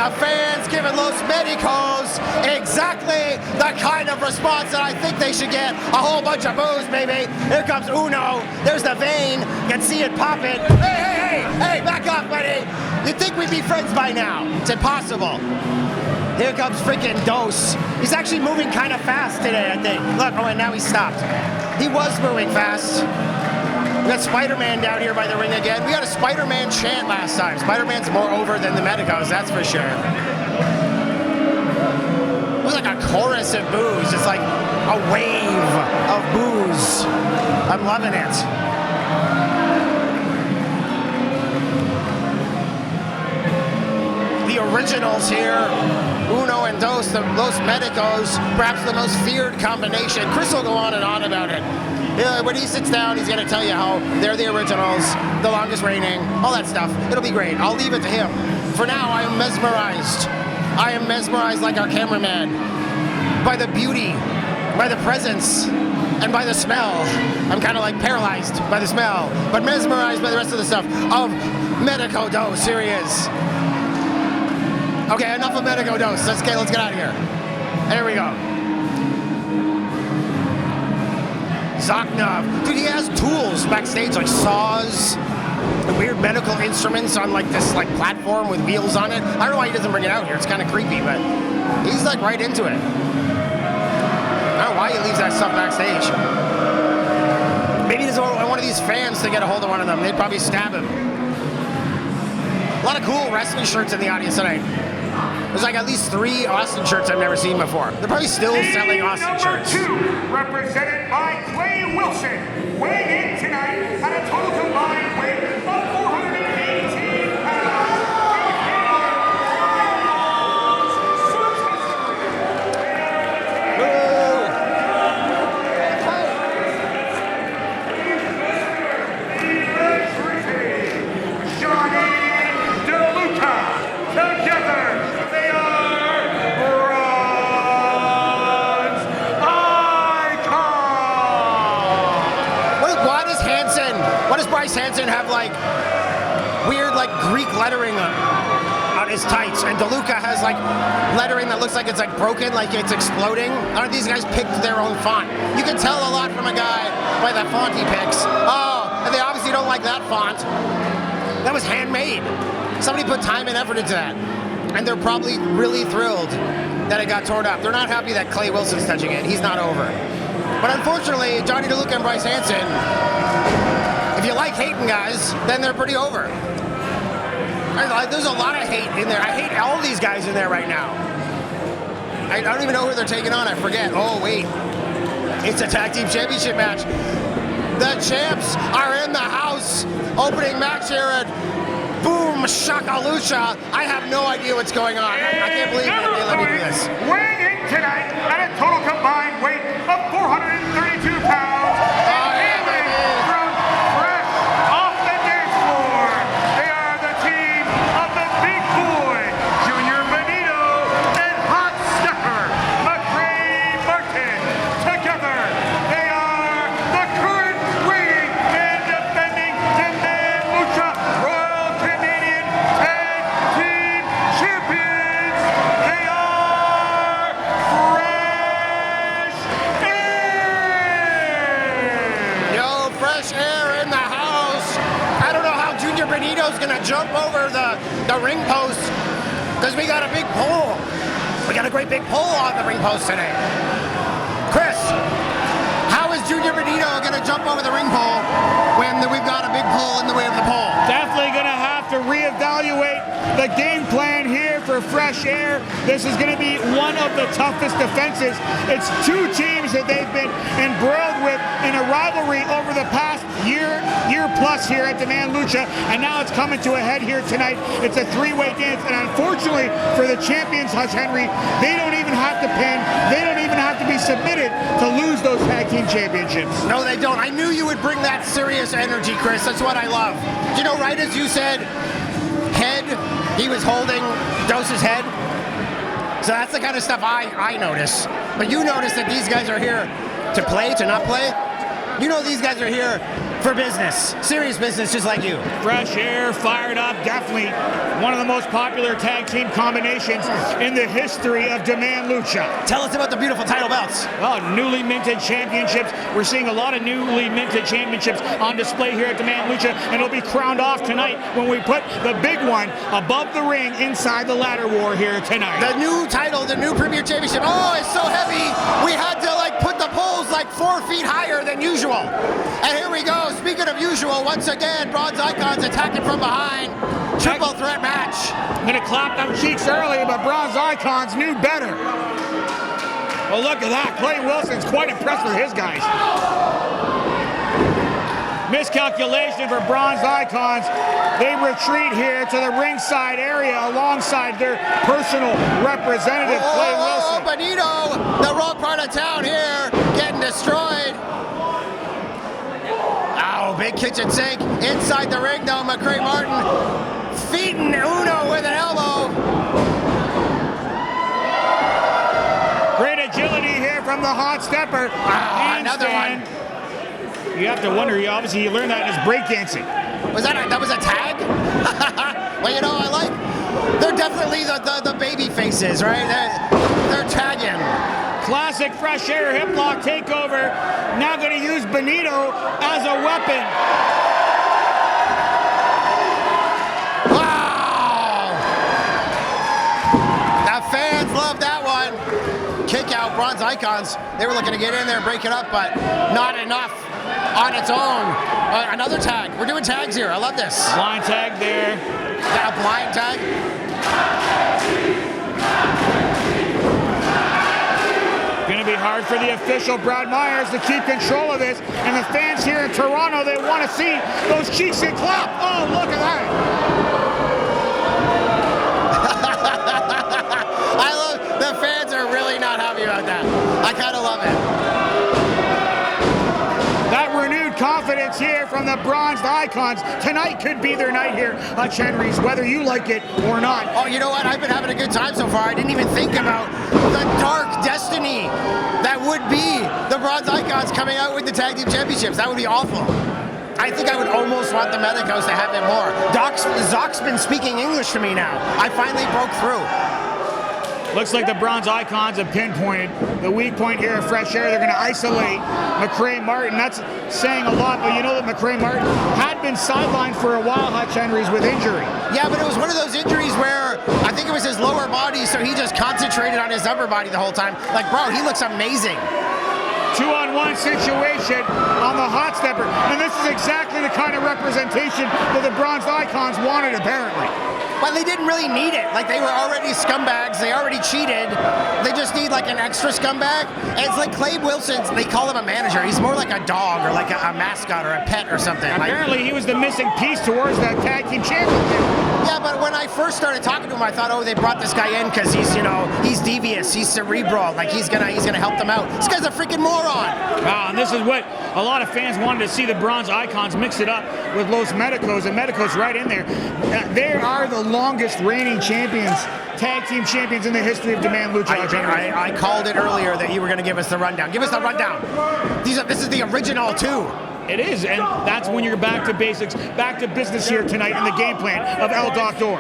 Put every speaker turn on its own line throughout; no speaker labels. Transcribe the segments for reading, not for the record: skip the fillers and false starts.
The fans giving Los Medicos exactly the kind of response that I think they should get. A whole bunch of boos, baby. Here comes Uno. There's the vein. You can see it popping. Hey, back up, buddy. You'd think we'd be friends by now. It's impossible. Here comes freaking DULCE. He's actually moving kind of fast today, I think. Look, oh, and now he stopped. He was moving fast. We got Spider-Man down here by the ring again. We got a Spider-Man chant last time. Spider-Man's more over than the Medicos, that's for sure. It was like a chorus of boos. It's like a wave of boos. I'm loving it. The originals here, Uno and DULCE, the Los Medicos, perhaps the most feared combination. Chris will go on and on about it. When he sits down, he's going to tell you how they're the originals, the longest reigning, all that stuff. It'll be great. I'll leave it to him. For now, I am mesmerized. I am mesmerized like our cameraman by the beauty, by the presence, and by the smell. I'm kind of like paralyzed by the smell, but mesmerized by the rest of the stuff of Medico DULCE. Here he is. Okay, enough of Medico DULCE. Let's get out of here. There we go. Zaknov. Dude, he has tools backstage, like saws, weird medical instruments on like this like platform with wheels on it. I don't know why he doesn't bring it out here. It's kind of creepy, but he's like right into it. I don't know why he leaves that stuff backstage. Maybe he doesn't want one of these fans to get a hold of one of them. They'd probably stab him. A lot of cool wrestling shirts in the audience tonight. There's like at least 3 Austin shirts I've never seen before. They're probably still selling Austin shirts.
Number 2, represented by Clay Wilson, weighing in tonight at a total combined weight of 418 pounds.
Hansen have like weird like Greek lettering on his tights, and DeLuca has like lettering that looks like it's like broken, like it's exploding. Aren't these guys picked their own font? You can tell a lot from a guy by the font he picks. Oh, and they obviously don't like that font. That was handmade. Somebody put time and effort into that, and they're probably really thrilled that it got torn up. They're not happy that Clay Wilson's touching it. He's not over. But unfortunately, Johnny DeLuca and Bryce Hansen, if you like hating guys, then they're pretty over. There's a lot of hate in there. I hate all these guys in there right now. I don't even know who they're taking on. I forget. Oh, wait. It's a tag team championship match. The champs are in the house. Opening match here at Boom Shaka Lucha. I have no idea what's going on. I can't believe that they let me do this.
Weighing in tonight at a total combined weight of 432 pounds.
Gonna jump over the ring post because we got a big pole. We got a great big pole on the ring post today. Chris, how is Junior Benito gonna jump over the ring pole when we've got a big pole in the way of the pole?
Definitely gonna have to reevaluate the game plan here for Fresh Air. This is gonna be one of the toughest defenses. It's 2 teams that they've been embroiled with in a rivalry over the past year plus here at Demand Lucha, and now it's coming to a head here tonight. It's a 3-way dance, and unfortunately for the champions, Hush Henry, they don't even have to pin, they don't even have to be submitted to lose those tag team championships.
No, they don't. I knew you would bring that serious energy, Chris. That's what I love. You know, right as you said, head, he was holding DULCE's head. So that's the kind of stuff I notice. But you notice that these guys are here to play, to not play. You know these guys are here for business. Serious business, just like you.
Fresh air, fired up, definitely one of the most popular tag team combinations in the history of Demand Lucha.
Tell us about the beautiful title belts.
Oh, newly minted championships. We're seeing a lot of newly minted championships on display here at Demand Lucha, and it'll be crowned off tonight when we put the big one above the ring inside the ladder war here tonight.
The new title, the new Premier Championship. Oh, it's so heavy. We had to like put the poles like 4 feet higher than usual. And here we go. Speaking of usual, once again, Bronze Icons attacking from behind. Triple threat match.
I'm gonna clap them cheeks early, but Bronze Icons knew better. Well, look at that. Clay Wilson's quite impressed with his guys. Miscalculation for Bronze Icons. They retreat here to the ringside area alongside their personal representative, Clay Wilson.
Benito, the wrong part of town here, getting destroyed. Oh, big kitchen sink. Inside the ring, though, McCray Martin feeding Uno with an elbow.
Great agility here from the hot stepper.
Another one.
You have to wonder, he learned that in his breakdancing.
Was that was a tag? Well, you know, I like, they're definitely the baby faces, right? They're tagging.
Classic Fresh Air hip lock takeover. Now going to use Benito as a weapon.
Wow! The fans love that one. Kick out, Bronze Icons. They were looking to get in there and break it up, but not enough on its own. Another tag. We're doing tags here. I love this.
Blind tag there.
Is that a blind tag?
Going to be hard for the official, Brad Myers, to keep control of this. And the fans here in Toronto, they want to see those cheeks get clapped. Oh, look at that.
I love, the fans are really not happy about that. I kind of love it.
That renewed confidence here from the Bronze Icons. Tonight could be their night here at Henry's, whether you like it or not.
Oh, you know what? I've been having a good time so far. I didn't even think about the dark destiny that would be the Bronze Icons coming out with the Tag Team Championships. That would be awful. I think I would almost want the Medicos to have it more. Zoc's been speaking English to me now. I finally broke through.
Looks like the Bronze Icons have pinpointed the weak point here at Fresh Air. They're going to isolate McCray Martin. That's saying a lot, but you know that McCray Martin had been sidelined for a while, Hutch Henry's, with injury.
Yeah, but it was one of those injuries where I think it was his lower body, so he just concentrated on his upper body the whole time. Like, bro, he looks amazing.
2-on-1 situation on the hot stepper. And this is exactly the kind of representation that the Bronze Icons wanted, apparently.
But they didn't really need it. Like, they were already scumbags. They already cheated. They just need, like, an extra scumbag. And it's like Clay Wilson, they call him a manager. He's more like a dog or like a mascot or a pet or something.
Apparently, he was the missing piece towards that tag team championship.
Yeah, but when I first started talking to him, I thought, oh, they brought this guy in because he's, you know, he's devious, he's cerebral, like he's gonna help them out. This guy's a freaking moron.
Wow, and this is what a lot of fans wanted to see, the Bronze Icons mix it up with Los Medicos, and Medicos right in there. They are the longest reigning champions, tag team champions in the history of Demand Lucha.
I called it earlier that you were gonna give us the rundown. Give us the rundown. This is the original too.
It is, and that's when you're back to basics, back to business here tonight in the game plan of El Doctor.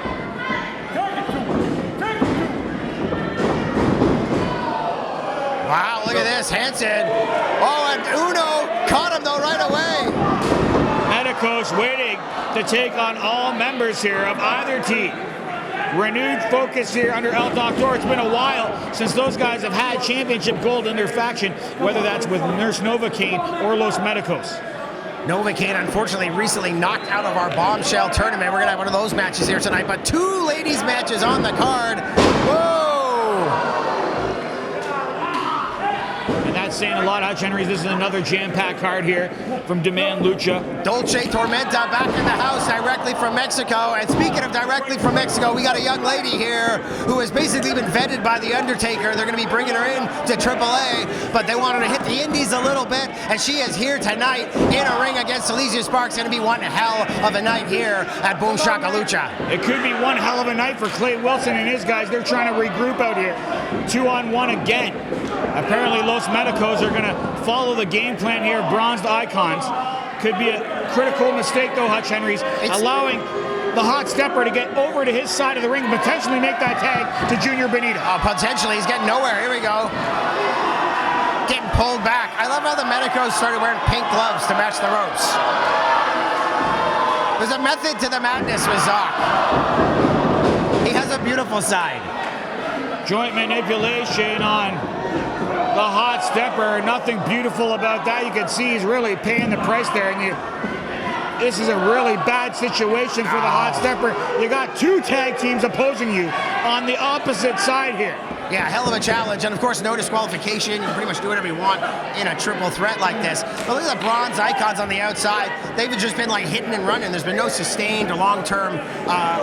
Wow, look at this, Hansen. Oh, and Uno caught him though right away.
MEDICOS waiting to take on all members here of either team. Renewed focus here under El Doctor. It's been a while since those guys have had championship gold in their faction, whether that's with Nurse Novocaine or Los Medicos.
Novocaine, unfortunately, recently knocked out of our Bombshell tournament. We're going to have one of those matches here tonight, but 2 ladies matches on the card. Whoa!
And that's saying a lot, Hutch Henry. This is another jam-packed card here from Demand Lucha.
Dolce Tormenta back in the house directly from Mexico. And speaking of directly from Mexico, we got a young lady here who has basically been vetted by The Undertaker. They're going to be bringing her in to AAA, but they wanted to hit the indies a little bit, and she is here tonight in a ring against SELEZIYA SPARX. Going to be one hell of a night here at Boom Shaka Lucha.
It could be one hell of a night for Clay Wilson and his guys. They're trying to regroup out here. 2-on-1 again. Apparently, Los Medicos are going to follow the game plan here, Bronze Icons. Could be a critical mistake, though, Hutch Henry's, allowing the hot stepper to get over to his side of the ring and potentially make that tag to Junior Benito.
Potentially, he's getting nowhere. Here we go. Getting pulled back. I love how the MEDICOS started wearing pink gloves to match the ropes. There's a method to the madness with Zoc. He has a beautiful side.
Joint manipulation on the hot stepper. Nothing beautiful about that. You can see he's really paying the price there, and this is a really bad situation for the hot stepper. You got two tag teams opposing you on the opposite side here.
Yeah, hell of a challenge, and of course no disqualification. You can pretty much do whatever you want in a triple threat like this. But look at the bronze icons on the outside. They've just been like hitting and running. There's been no sustained or long-term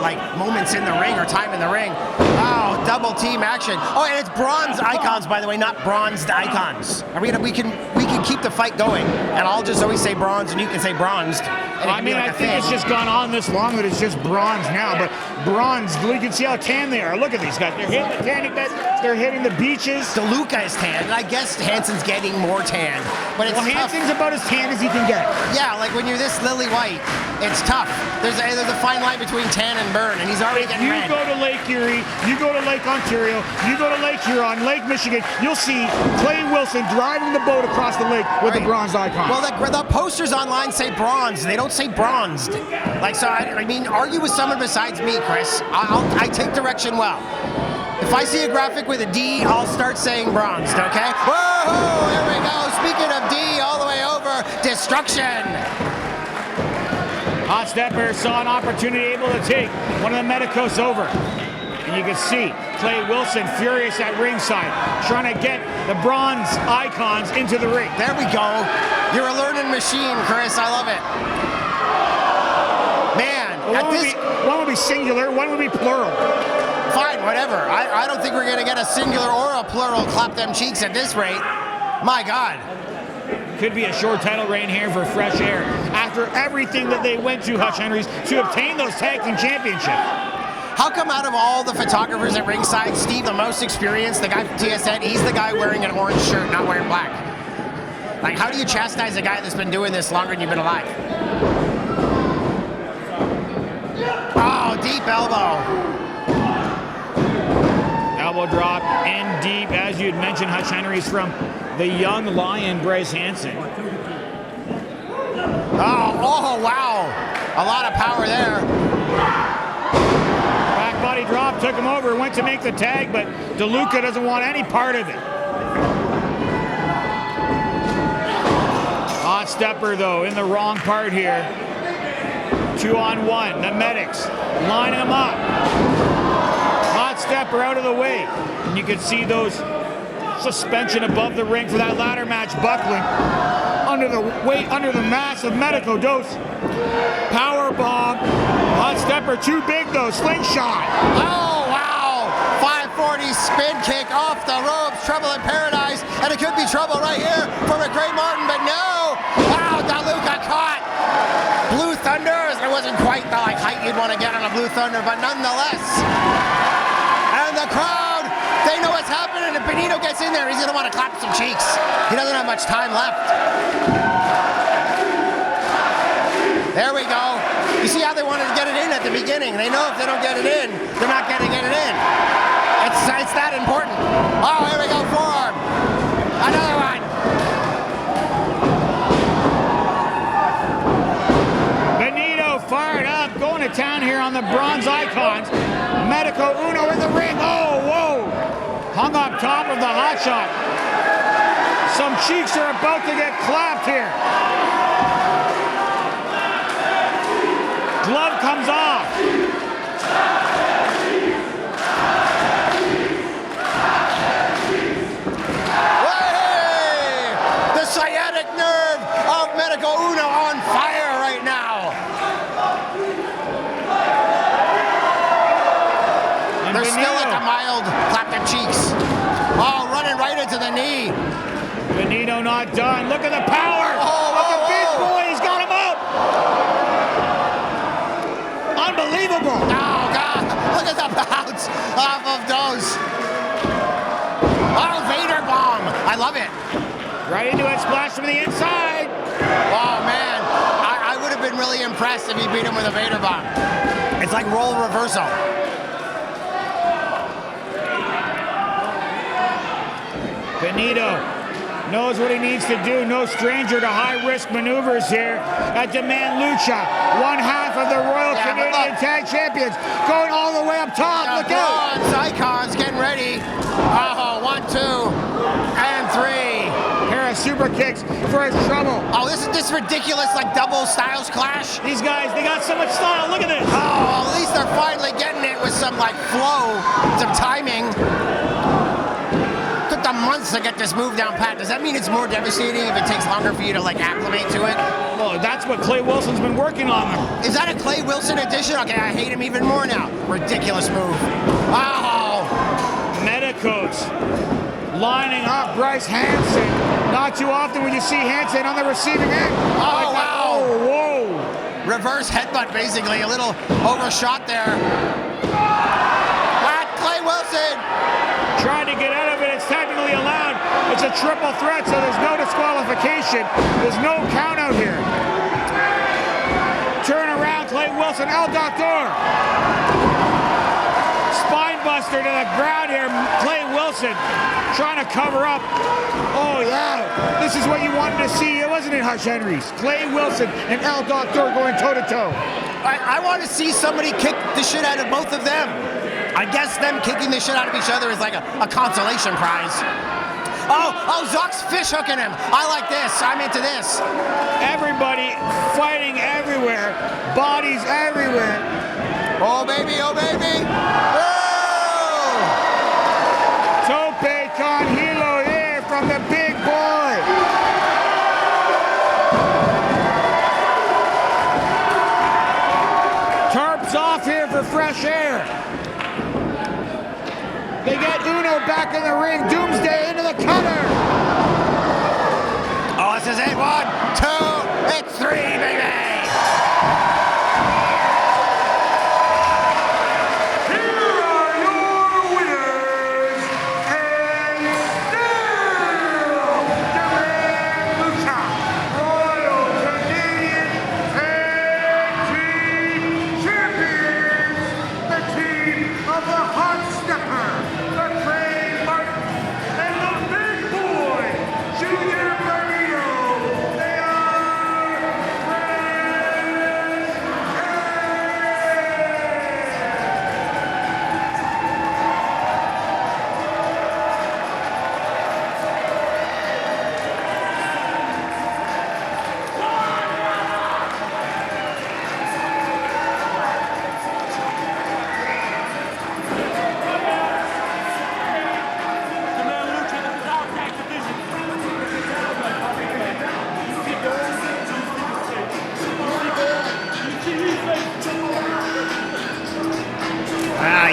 like moments in the ring or time in the ring. Oh, double team action. Oh, and it's bronze icons, by the way, not bronzed icons. Are we can keep the fight going, and I'll just always say bronze, and you can say bronzed.
I mean, I think it's just gone on this long that it's just bronze now, but bronze, you can see how tan they are. Look at these guys. They're hitting the tanning beds. They're hitting the beaches.
DeLuca is tan, and I guess Hansen's getting more tan. But it's
Hansen's about as tan as he can get.
Yeah, like when you're this lily white, it's tough. There's a fine line between tan and burn, and he's already getting red.
You go to Lake Erie, you go to Lake Ontario, you go to Lake Huron, Lake Michigan, you'll see Clay Wilson driving the boat across the lake with a bronze icon.
Well, the posters online say bronze. They don't say bronzed. Like, so, I mean, argue with someone besides me, Chris. I take direction well. If I see a graphic with a D, I'll start saying bronzed, okay? Whoa, here we go. Speaking of D, all the way over, destruction.
Hot stepper saw an opportunity, able to take one of the MEDICOS over. And you can see Clay Wilson furious at ringside, trying to get the bronze icons into the ring.
There we go. You're a learning machine, Chris. I love it. Man,
well, one would be singular, one would be plural.
Fine, whatever. I don't think we're going to get a singular or a plural clap them cheeks at this rate. My God.
Could be a short title reign here for Fresh Air after everything that they went to, Hutch Henry's, to obtain those tag team championships.
How come out of all the photographers at ringside, Steve, the most experienced, the guy from TSN, he's the guy wearing an orange shirt, not wearing black? Like, how do you chastise a guy that's been doing this longer than you've been alive? Oh, deep elbow.
Elbow drop in deep, as you had mentioned, Hutch Henry's from the young lion, Bryce Hansen.
Oh, wow. A lot of power there.
Back body drop, took him over, went to make the tag, but DeLuca doesn't want any part of it. Hot stepper, though, in the wrong part here. 2-on-1, the medics lining him up. Hot stepper out of the way. And you can see those suspension above the ring for that ladder match buckling. Under the weight, under the mass of MEDICOS. Power bomb. Hot stepper too big though, slingshot.
Oh, wow. 540 spin kick off the ropes. Trouble in paradise. And it could be trouble right here for McRae Martin, but no. Wow, DeLuca caught. Blue Thunder. It wasn't quite the height you'd want to get on a Blue Thunder, but nonetheless. And the crowd, they know what's happening. If Benito gets in there, he's going to want to clap some cheeks. He doesn't have much time left. There we go. You see how they wanted to get it in at the beginning. They know if they don't get it in, they're not getting it in. It's that important. Oh, here we go, forearm. Another one.
Benito fired up, going to town here on the bronze icons. Medico Uno in the ring. Oh, whoa. Hung up top of the hot shot. Some cheeks are about to get clapped here. Glove comes off.
Hey! The sciatic nerve of Medico Uno on fire right now.
And
There's
Benito,
still like a mild clap them cheeks. Oh, running right into the knee.
Benito not done. Look at the power
Oh,
of the
oh,
big
oh.
boy. He's got him up. Unbelievable.
Oh, God. Look at the bounce off of those. Oh, Vader bomb. I love it.
Right into it. Splash from the inside.
Oh, man. been really impressed if he beat him with a Vader bomb. It's like role reversal.
Benito knows what he needs to do. No stranger to high-risk maneuvers here at Demand Lucha. One half of the Royal Canadian Tag Champions going all the way up top. Look out!
Bronze Icons getting ready. Oh, 1, 2, and 3.
Pair of super kicks for his trouble.
Oh, this is ridiculous, like double styles clash.
These guys, they got so much style. Look at this.
Oh, at least they're finally getting it with some like flow, some timing. Took them months to get this move down pat. Does that mean it's more devastating if it takes longer for you to like acclimate to it?
Well, that's what Clay Wilson's been working on them.
Is that a Clay Wilson edition? Okay, I hate him even more now. Ridiculous move. Oh!
MEDICOS lining up Bryce Hansen. Not too often when you see Hansen on the receiving end.
Oh,
like
wow!
Oh, whoa!
Reverse headbutt, basically. A little overshot there. What? Clay Wilson!
Trying to get out of it. It's technically allowed. It's a triple threat, so there's no disqualification. There's no count out here. Turn around, Clay Wilson. El Doctor. Spine buster to the ground here. Clay Wilson trying to cover up. Oh, yeah. This is what you wanted to see, wasn't it, Hush Henrys? Clay Wilson and El Doctor going toe-to-toe.
I want to see somebody kick the shit out of both of them. I guess them kicking the shit out of each other is like a consolation prize. Oh, Zock's fish hooking him. I like this. I'm into this.
Everybody fighting everywhere. Bodies everywhere.
Oh, baby. Oh, baby. Oh!
Tope con hilo here from the big boy. Tarps off here for fresh air. They get Uno back in the ring. Doomsday into the cutter.
Oh, this is it. 1, 2, it's 3, baby.
Here are your winners, and still Demand Lucha Royal Canadian Tag Team Champions, the team of the Hot Stepper, the Trey Martin, and the Big Boy, Junior Benito. They are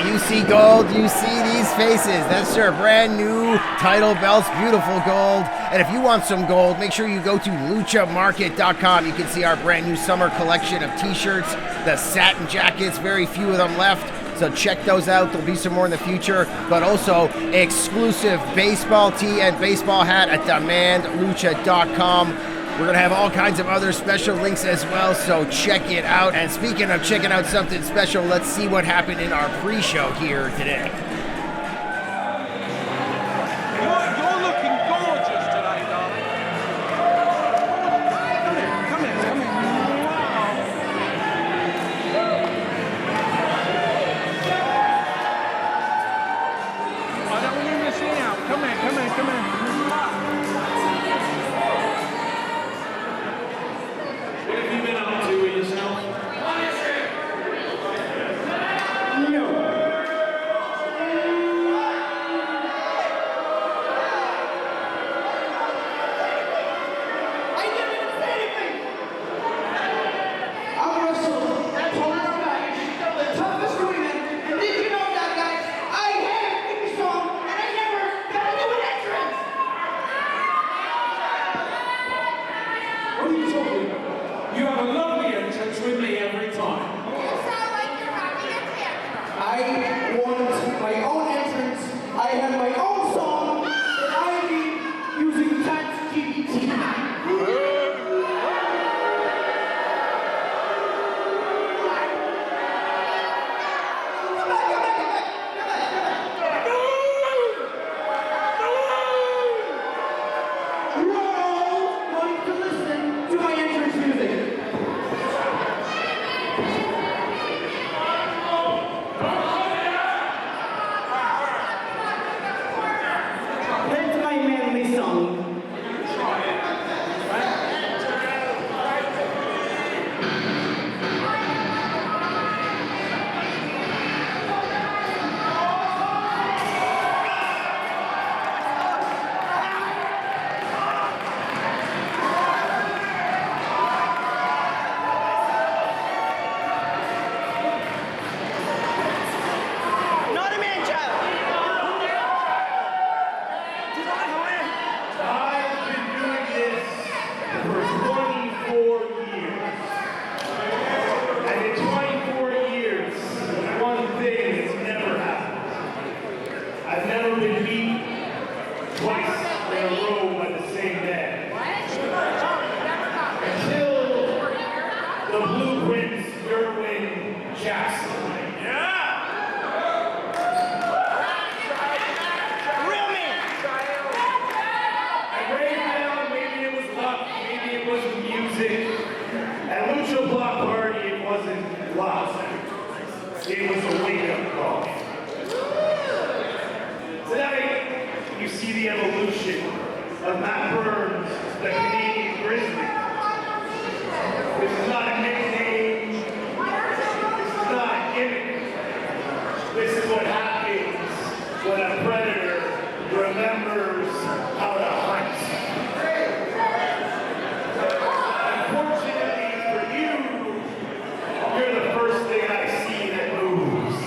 You see gold, you see these faces. That's their brand new title belts, beautiful gold. And if you want some gold, make sure you go to luchamarket.com. You can see our brand new summer collection of t-shirts, the satin jackets, very few of them left. So check those out. There'll be some more in the future, but also exclusive baseball tee and baseball hat at demandlucha.com. We're going to have all kinds of other special links as well, so check it out. And speaking of checking out something special, let's see what happened in our pre-show here today.
You're looking gorgeous today, darling. Come here. Wow. I don't want you to miss out. Come here. What have you been up to with yourself?
And did you know that, guys? I had a theme song, and I never got to do an entrance.
I've never been beat twice in a row by the same man. Until the blueprints, DERWIN Jackson. At Lucha Block Party, it wasn't loud. It was a wake-up call. Tonight, you see the evolution of Matt Burns, the Canadian Grizzly. This is not a nickname. This is not a gimmick. This is what happens when a predator remembers how to hunt. You're the first thing I see that moves.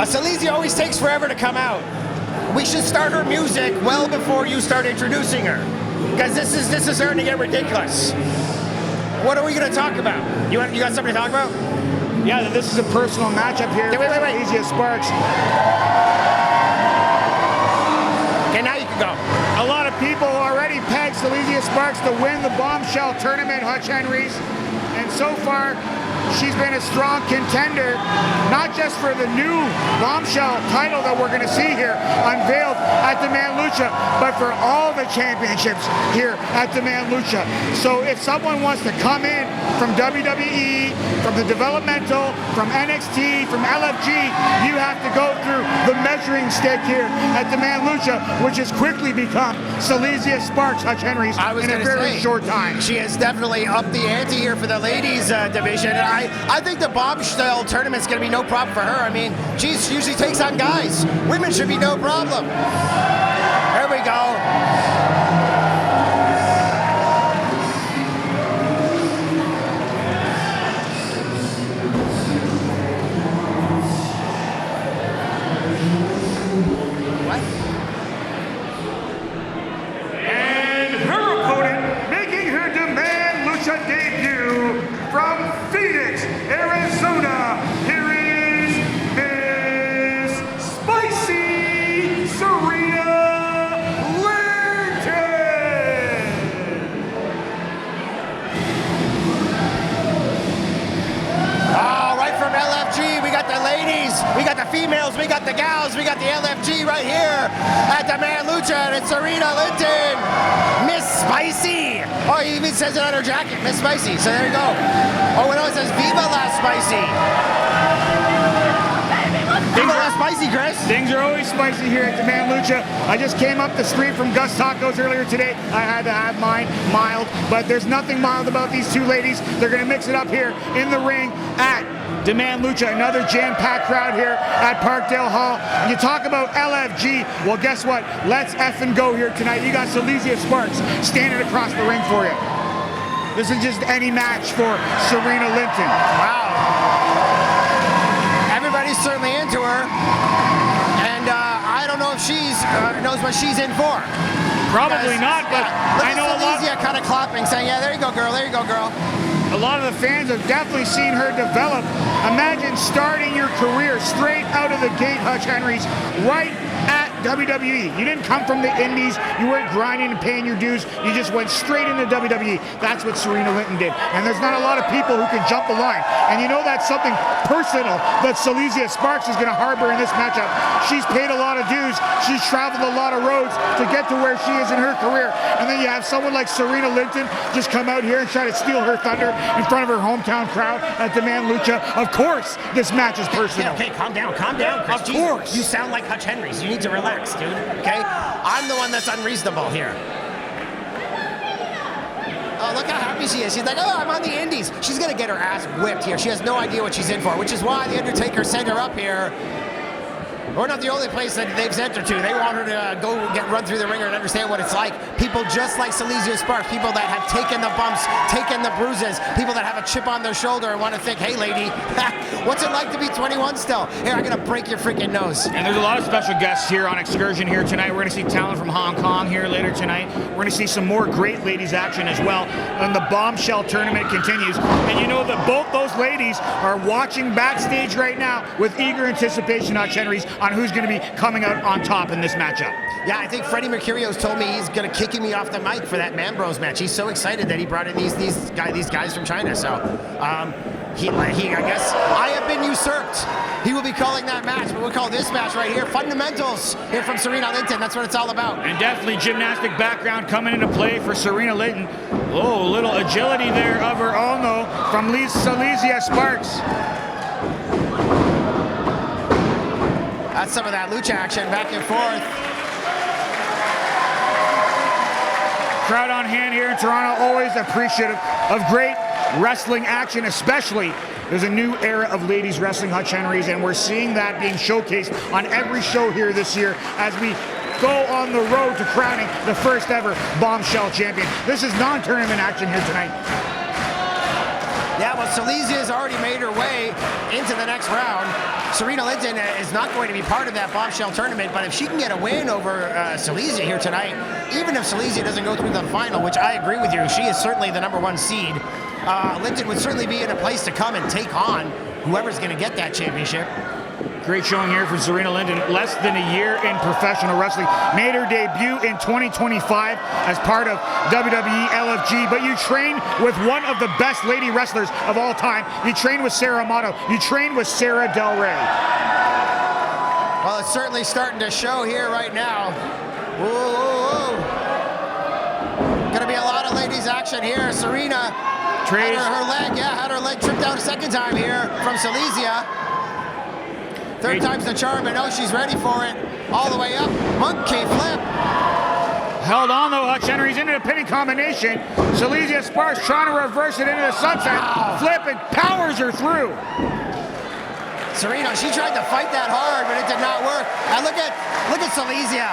SELEZIYA always takes forever to come out. We should start her music well before you start introducing her, because this is starting to get ridiculous. What are we going to talk about? You got something to talk about?
Yeah, this is a personal matchup here.
Wait.
SELEZIYA SPARX.
Okay, now you can go.
A lot of people already pegged SELEZIYA SPARX to win the Bombshell tournament, Hutch Henry's, and so far she's been a strong contender, not just for the new Bombshell title that we're going to see here unveiled at Demand Lucha, but for all the championships here at Demand Lucha. So if someone wants to come in from WWE, from the developmental, from NXT, from LFG, you have to go through the measuring stick here at Demand Lucha, which has quickly become SELEZIYA SPARX, Hutch Henry's, in a very short time.
She has definitely upped the ante here for the ladies division. And I think the Bombshell tournament's going to be no problem for her. I mean, she usually takes on guys. Women should be no problem. There we go.
Arizona, here is Miss Spicy Serena Linton.
Oh, right from LFG, we got the ladies, we got the females, we got the gals, we got the LFG right here at Demand Lucha, and it's Serena Linton, Miss Spicy. Oh, he even says it on her jacket, Miss Spicy, so there you go. Oh, and it says Viva La Spicy. Viva La Spicy, Chris.
Things are always spicy here at Demand Lucha. I just came up the street from Gus Tacos earlier today. I had to have mine mild, but there's nothing mild about these two ladies. They're gonna mix it up here in the ring at Demand Lucha, another jam-packed crowd here at Parkdale Hall. And you talk about LFG, well guess what? Let's effing go here tonight. You got SELEZIYA SPARX standing across the ring for you. This is just any match for Serena Linton.
Wow. Everybody's certainly into her, and I don't know if she's knows what she's in for.
Probably not, but I know a lot.
SELEZIYA kind of clapping, saying, "Yeah, there you go, girl. There you go, girl."
A lot of the fans have definitely seen her develop. Imagine starting your career straight out of the gate, Hutch Henry's, right at WWE. You didn't come from the indies. You weren't grinding and paying your dues. You just went straight into WWE. That's what Serena Linton did. And there's not a lot of people who can jump the line. And you know that's something personal that SELEZIYA SPARX is going to harbor in this matchup. She's paid a lot of dues. She's traveled a lot of roads to get to where she is in her career. And then you have someone like Serena Linton just come out here and try to steal her thunder in front of her hometown crowd at Demand Lucha. Of course, this match is personal.
Okay, calm down, Chris.
Of course.
You sound like Hutch Henry's. You need to relax, dude. Okay? I'm the one that's unreasonable here. Oh, look how happy she is. She's like, oh, I'm on the indies. She's gonna get her ass whipped here. She has no idea what she's in for, which is why The Undertaker sent her up here. We're not the only place that they've sent her to. They want her to go run through the ringer and understand what it's like. People just like SELEZIYA SPARX, people that have taken the bumps, taken the bruises, people that have a chip on their shoulder and want to think, hey, lady, what's it like to be 21 still? Here, I'm going to break your freaking nose.
And there's a lot of special guests here on Excursion here tonight. We're going to see talent from Hong Kong here later tonight. We're going to see some more great ladies action as well. And the Bombshell tournament continues. And you know that both those ladies are watching backstage right now with eager anticipation, Hutch Henry's, on who's going to be coming out on top in this matchup.
Yeah, I think Freddie Mercurio's told me he's going to kick me off the mic for that Man Bros match. He's so excited that he brought in these guys from China. So, I guess I have been usurped. He will be calling that match, but we'll call this match right here Fundamentals here from Serena Linton. That's what it's all about.
And definitely gymnastic background coming into play for Serena Linton. Oh, a little agility there of her own though from SELEZIYA SPARX.
That's some of that lucha action back and forth.
Crowd on hand here in Toronto, always appreciative of great wrestling action, especially there's a new era of ladies wrestling, Hutch Henry's, and we're seeing that being showcased on every show here this year as we go on the road to crowning the first ever Bombshell champion. This is non-tournament action here tonight.
Yeah, well, SELEZIYA has already made her way into the next round. Serena Linton is not going to be part of that Bombshell tournament, but if she can get a win over SELEZIYA here tonight, even if SELEZIYA doesn't go through the final, which I agree with you, she is certainly the #1 seed, Linton would certainly be in a place to come and take on whoever's going to get that championship.
Great showing here for Serena Linton. Less than a year in professional wrestling. Made her debut in 2025 as part of WWE LFG. But you train with one of the best lady wrestlers of all time. You train with Sarah Amato. You train with Sarah Del Rey.
Well, it's certainly starting to show here right now. Whoa, whoa, whoa. Gonna be a lot of ladies action here. Serena had her leg tripped out a second time here from SELEZIYA. Third time's the charm, but no, she's ready for it. All the way up, monkey flip.
Held on though, Hutch Henry's into the pinning combination. SELEZIYA SPARX trying to reverse it into the sunset. Wow. Flip and powers her through.
Serena, she tried to fight that hard, but it did not work. And look at SELEZIYA.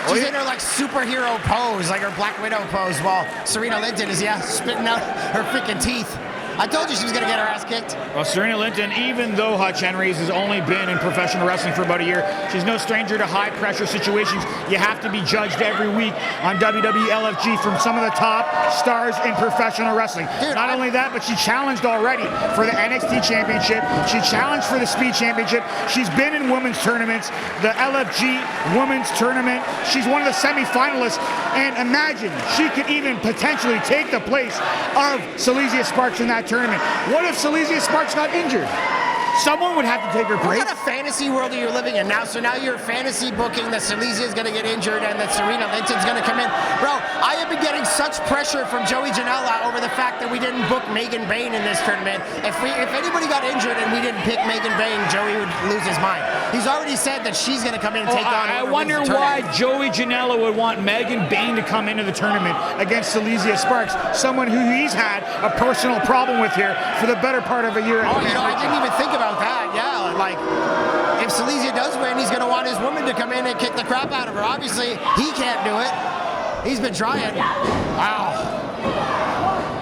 She's in her like superhero pose, like her Black Widow pose, while Serena Linton is, spitting out her freaking teeth. I told you she was going to get her ass kicked.
Well, Serena Linton, even though Hutch Henry's has only been in professional wrestling for about a year, she's no stranger to high-pressure situations. You have to be judged every week on WWE LFG from some of the top stars in professional wrestling.
Dude,
Not only that, but she challenged already for the NXT Championship. She challenged for the Speed Championship. She's been in women's tournaments, the LFG Women's Tournament. She's one of the semi-finalists, and imagine she could even potentially take the place of SELEZIYA SPARX in that tournament. What if SELEZIYA SPARX got injured? Someone would have to take her place.
What kind of fantasy world are you living in now? So now you're fantasy booking that SELEZIYA is going to get injured and that Serena Linton's going to come in. Bro, I have been getting such pressure from Joey Janela over the fact that we didn't book Megan Bayne in this tournament. If anybody got injured and we didn't pick Megan Bayne, Joey would lose his mind. He's already said that she's going to come in and take on.
I wonder why Joey Janela would want Megan Bayne to come into the tournament against SELEZIYA SPARX, someone who he's had a personal problem with here for the better part of a year.
Oh, you know, I didn't even think about that. Yeah, like if SELEZIYA does win, he's going to want his woman to come in and kick the crap out of her. Obviously, he can't do it. He's been trying. Wow.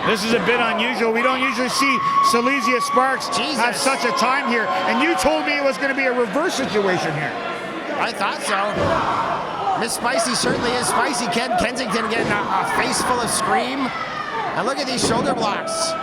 This is a bit unusual. We don't usually see SELEZIYA SPARX have such a time here. And you told me it was going to be a reverse situation here.
I thought so. Miss Spicy certainly is spicy. Ken Kensington getting a face full of scream. And look at these shoulder blocks.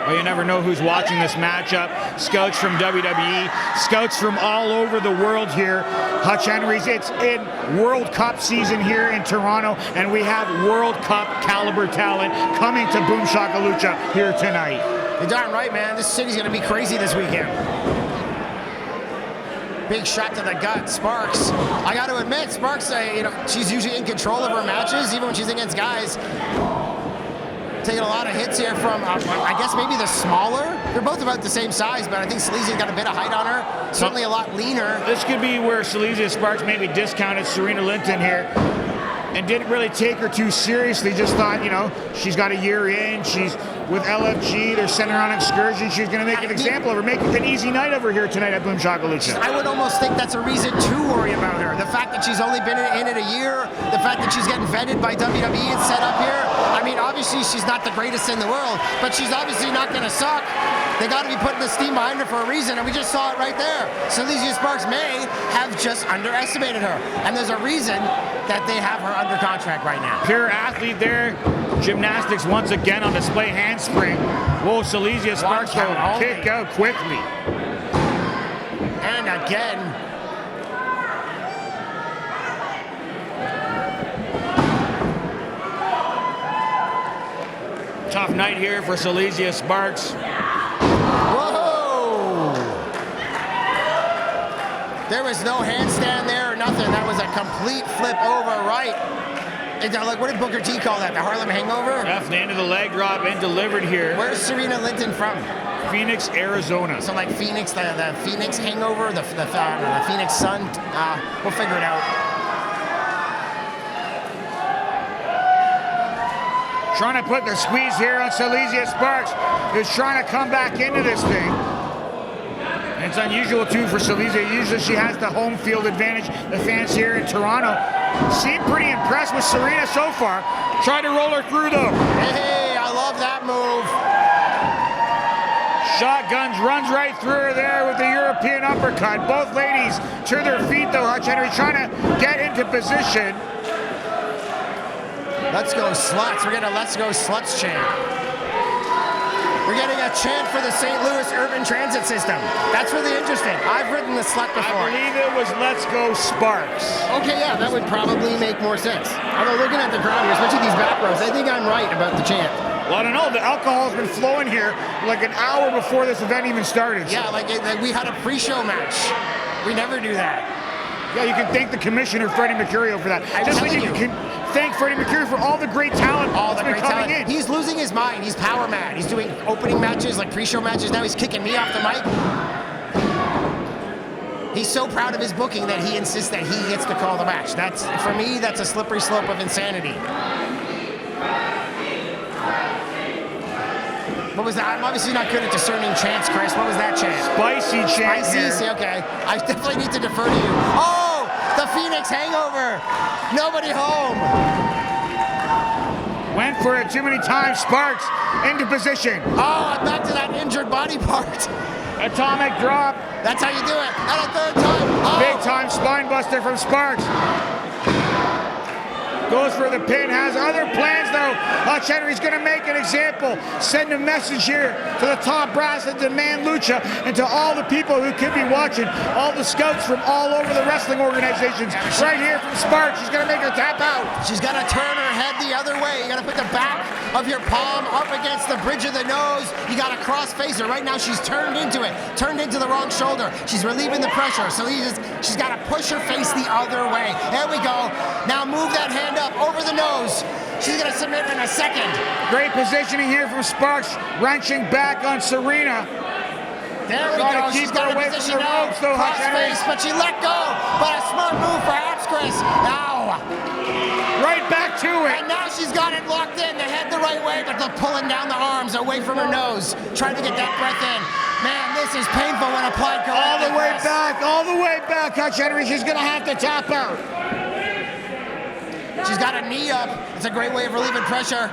Well, you never know who's watching this matchup. Scouts from WWE, scouts from all over the world here. Hutch Henry's, it's in World Cup season here in Toronto, and we have World Cup caliber talent coming to Boom Shaka Lucha here tonight.
You're darn right, man. This city's gonna be crazy this weekend. Big shot to the gut, SPARX. I got to admit, SPARX, you know, she's usually in control of her matches, even when she's against guys. Taking a lot of hits here from, I guess maybe the smaller. They're both about the same size, but I think SELEZIYA's got a bit of height on her. Certainly a lot leaner.
This could be where SELEZIYA SPARX maybe discounted Serena Linton here and didn't really take her too seriously. Just thought, you know, she's got a year in. She's with LFG. They're sending her on excursion. She's going to make an example of her, make an easy night of her here tonight at Boom Shaka Lucha.
I would almost think that's a reason to worry about her. The fact that she's only been in it a year, the fact that she's getting vetted by WWE and set up here. I mean, obviously she's not the greatest in the world, but she's obviously not going to suck. They got to be putting the steam behind her for a reason, and we just saw it right there. SELEZIYA SPARX may have just underestimated her, and there's a reason that they have her under contract right now.
Pure athlete there. Gymnastics once again on display, handspring. Whoa, SELEZIYA SPARX will kick out quickly.
And again.
Tough night here for SELEZIYA SPARX.
Whoa! There was no handstand there or nothing. That was a complete flip over right. Like, what did Booker T call that? The Harlem Hangover?
Definitely into the leg drop and delivered here.
Where's Serena Linton from?
Phoenix, Arizona.
So like Phoenix, the Phoenix Hangover, the Phoenix Sun. We'll figure it out.
Trying to put the squeeze here on SELEZIYA SPARX, who's trying to come back into this thing. And it's unusual too for SELEZIYA. Usually she has the home field advantage. The fans here in Toronto seem pretty impressed with Serena so far. Tried to roll her through though.
Hey, I love that move.
Shotguns, runs right through her there with the European uppercut. Both ladies to their feet though. Hutch Henry trying to get into position.
Let's go sluts. We're getting a let's go sluts chant. We're getting a chant for the St. Louis urban transit system. That's really interesting. I've ridden the slut before.
I believe it was Let's Go SPARX.
Okay, yeah, that would probably make more sense. Although looking at the crowd here, especially these back rows, I think I'm right about the chant.
Well, I don't know. The alcohol's been flowing here like an hour before this event even started.
Yeah, like we had a pre-show match. We never do that.
Yeah, you can thank the commissioner, Freddie Mercurio, for that. Just like you can thank Freddie Mercury for all the great talent coming in.
He's losing his mind. He's power mad. He's doing opening matches, like pre-show matches. Now he's kicking me off the mic. He's so proud of his booking that he insists that he gets to call the match. That's, for me, that's a slippery slope of insanity. What was that? I'm obviously not good at discerning chants, Chris. What was that chant?
Spicy chant.
Spicy, okay. I definitely need to defer to you. Oh, the Phoenix Hangover. Nobody home.
Went for it too many times. SPARX into position.
Oh, and back to that injured body part.
Atomic drop.
That's how you do it. And a third time. Oh.
Big time spine buster from SPARX. Goes for the pin, has other plans though. Hutch Henry's gonna make an example. Send a message here to the top brass and Demand Lucha and to all the people who could be watching, all the scouts from all over the wrestling organizations. Right here from SPARX, she's gonna make her tap out.
She's gotta turn her head the other way. You gotta put the back of your palm up against the bridge of the nose. You gotta cross face her. Right now she's turned into it, turned into the wrong shoulder. She's relieving the pressure, so she's gotta push her face the other way. There we go. Now move that hand up over the nose. She's gonna submit in a second.
Great positioning here from SPARX, wrenching back on SIRENA.
There we go. She's got
away
a
from
position
the
now.
ropes though, Hutch Henry.
Crossface, but she let go. But a smart move perhaps, Chris. Now.
Right back to it.
And now she's got it locked in. The head the right way, but they're pulling down the arms away from her nose, trying to get that breath in. Man, this is painful when applied correctly.
All the way back, Hutch Henry. She's gonna have to tap out.
She's got a knee up. It's a great way of relieving pressure.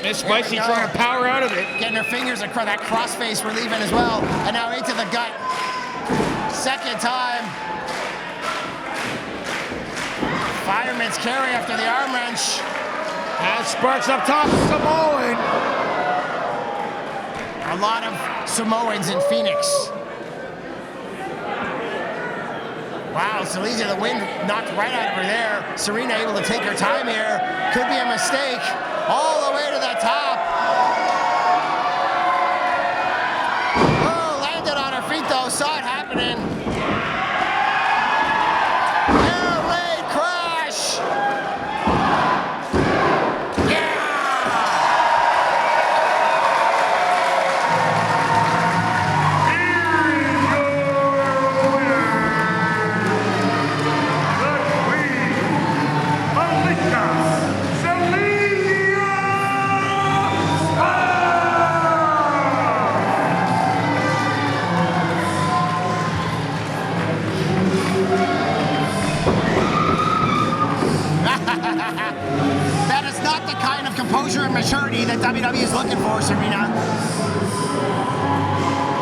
Miss Spicy trying to power out of it.
Getting her fingers across that crossface relieving as well. And now into the gut. Second time. Fireman's carry after the arm wrench.
As SPARX up top, Samoan.
A lot of Samoans in Phoenix. Wow, SELEZIYA, the wind knocked right out of her there. SIRENA able to take her time here. Could be a mistake. All the way to the top. Oh, landed on her feet though, saw it happening. Air raid crash. That is not the kind of composure and maturity that WWE is looking for, SIRENA.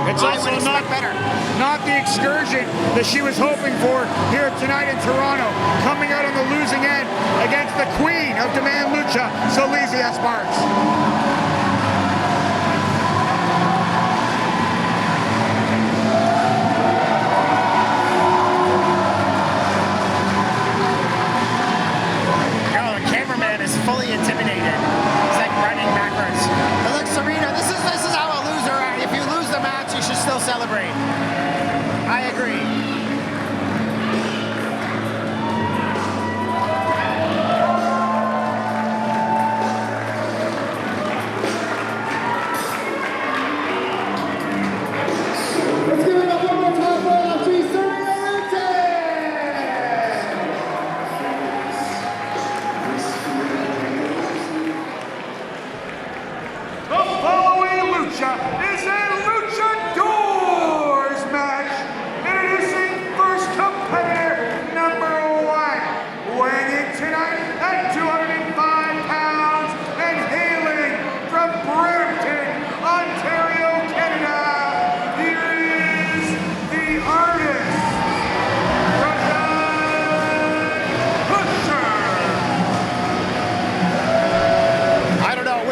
It's also not the excursion that she was hoping for here tonight in Toronto. Coming out on the losing end against the queen of Demand Lucha, SELEZIYA SPARX.
Fully intimidated. It's like running backwards. But look, SIRENA, this is how a loser. If you lose the match, you should still celebrate. I agree.
Let's give it up one more time for LFG SIRENA.
Is a LuchaDoors match. Introducing first competitor number 1. Weighing in tonight at 205 pounds and hailing from Brampton, Ontario, Canada. Here is the artist, RAJAN.
I don't know.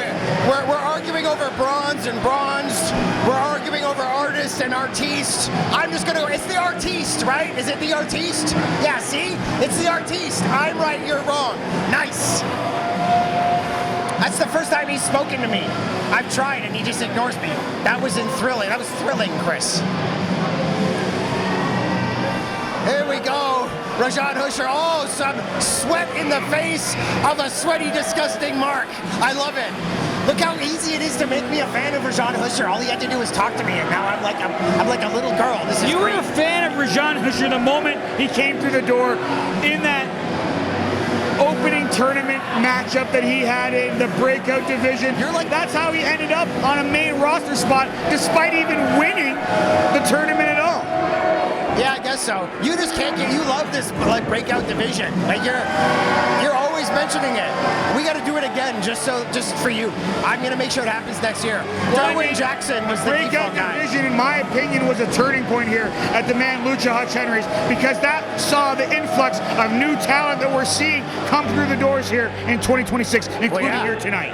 We're arguing over bronze and bronze. We're arguing over artist and artiste. I'm just gonna go, it's the artiste, right? Is it the artiste? Yeah, see? It's the artiste. I'm right, you're wrong. Nice. That's the first time he's spoken to me. I've tried and he just ignores me. That was thrilling. That was thrilling, Chris. Here we go. RAJAN Husher. Oh, some sweat in the face of a sweaty, disgusting Mark. I love it. Look how easy it is to make me a fan of RAJAN Husher. All he had to do was talk to me, and now I'm like a little girl. This is
You
great.
were a fan of RAJAN Husher the moment he came through the door in that opening tournament matchup that he had in the breakout division. That's how he ended up on a main roster spot, despite even winning the tournament at all.
Yeah, I guess so. You just can't get. You love this like breakout division. Like you're always always mentioning it. We got to do it again, just for you. I'm gonna make sure it happens next year. Derwin Jackson was the
breakout
default guy.
division, in my opinion, was a turning point here at the Man Lucha Hutch Henry's, because that saw the influx of new talent that we're seeing come through the doors here in 2026, including here tonight.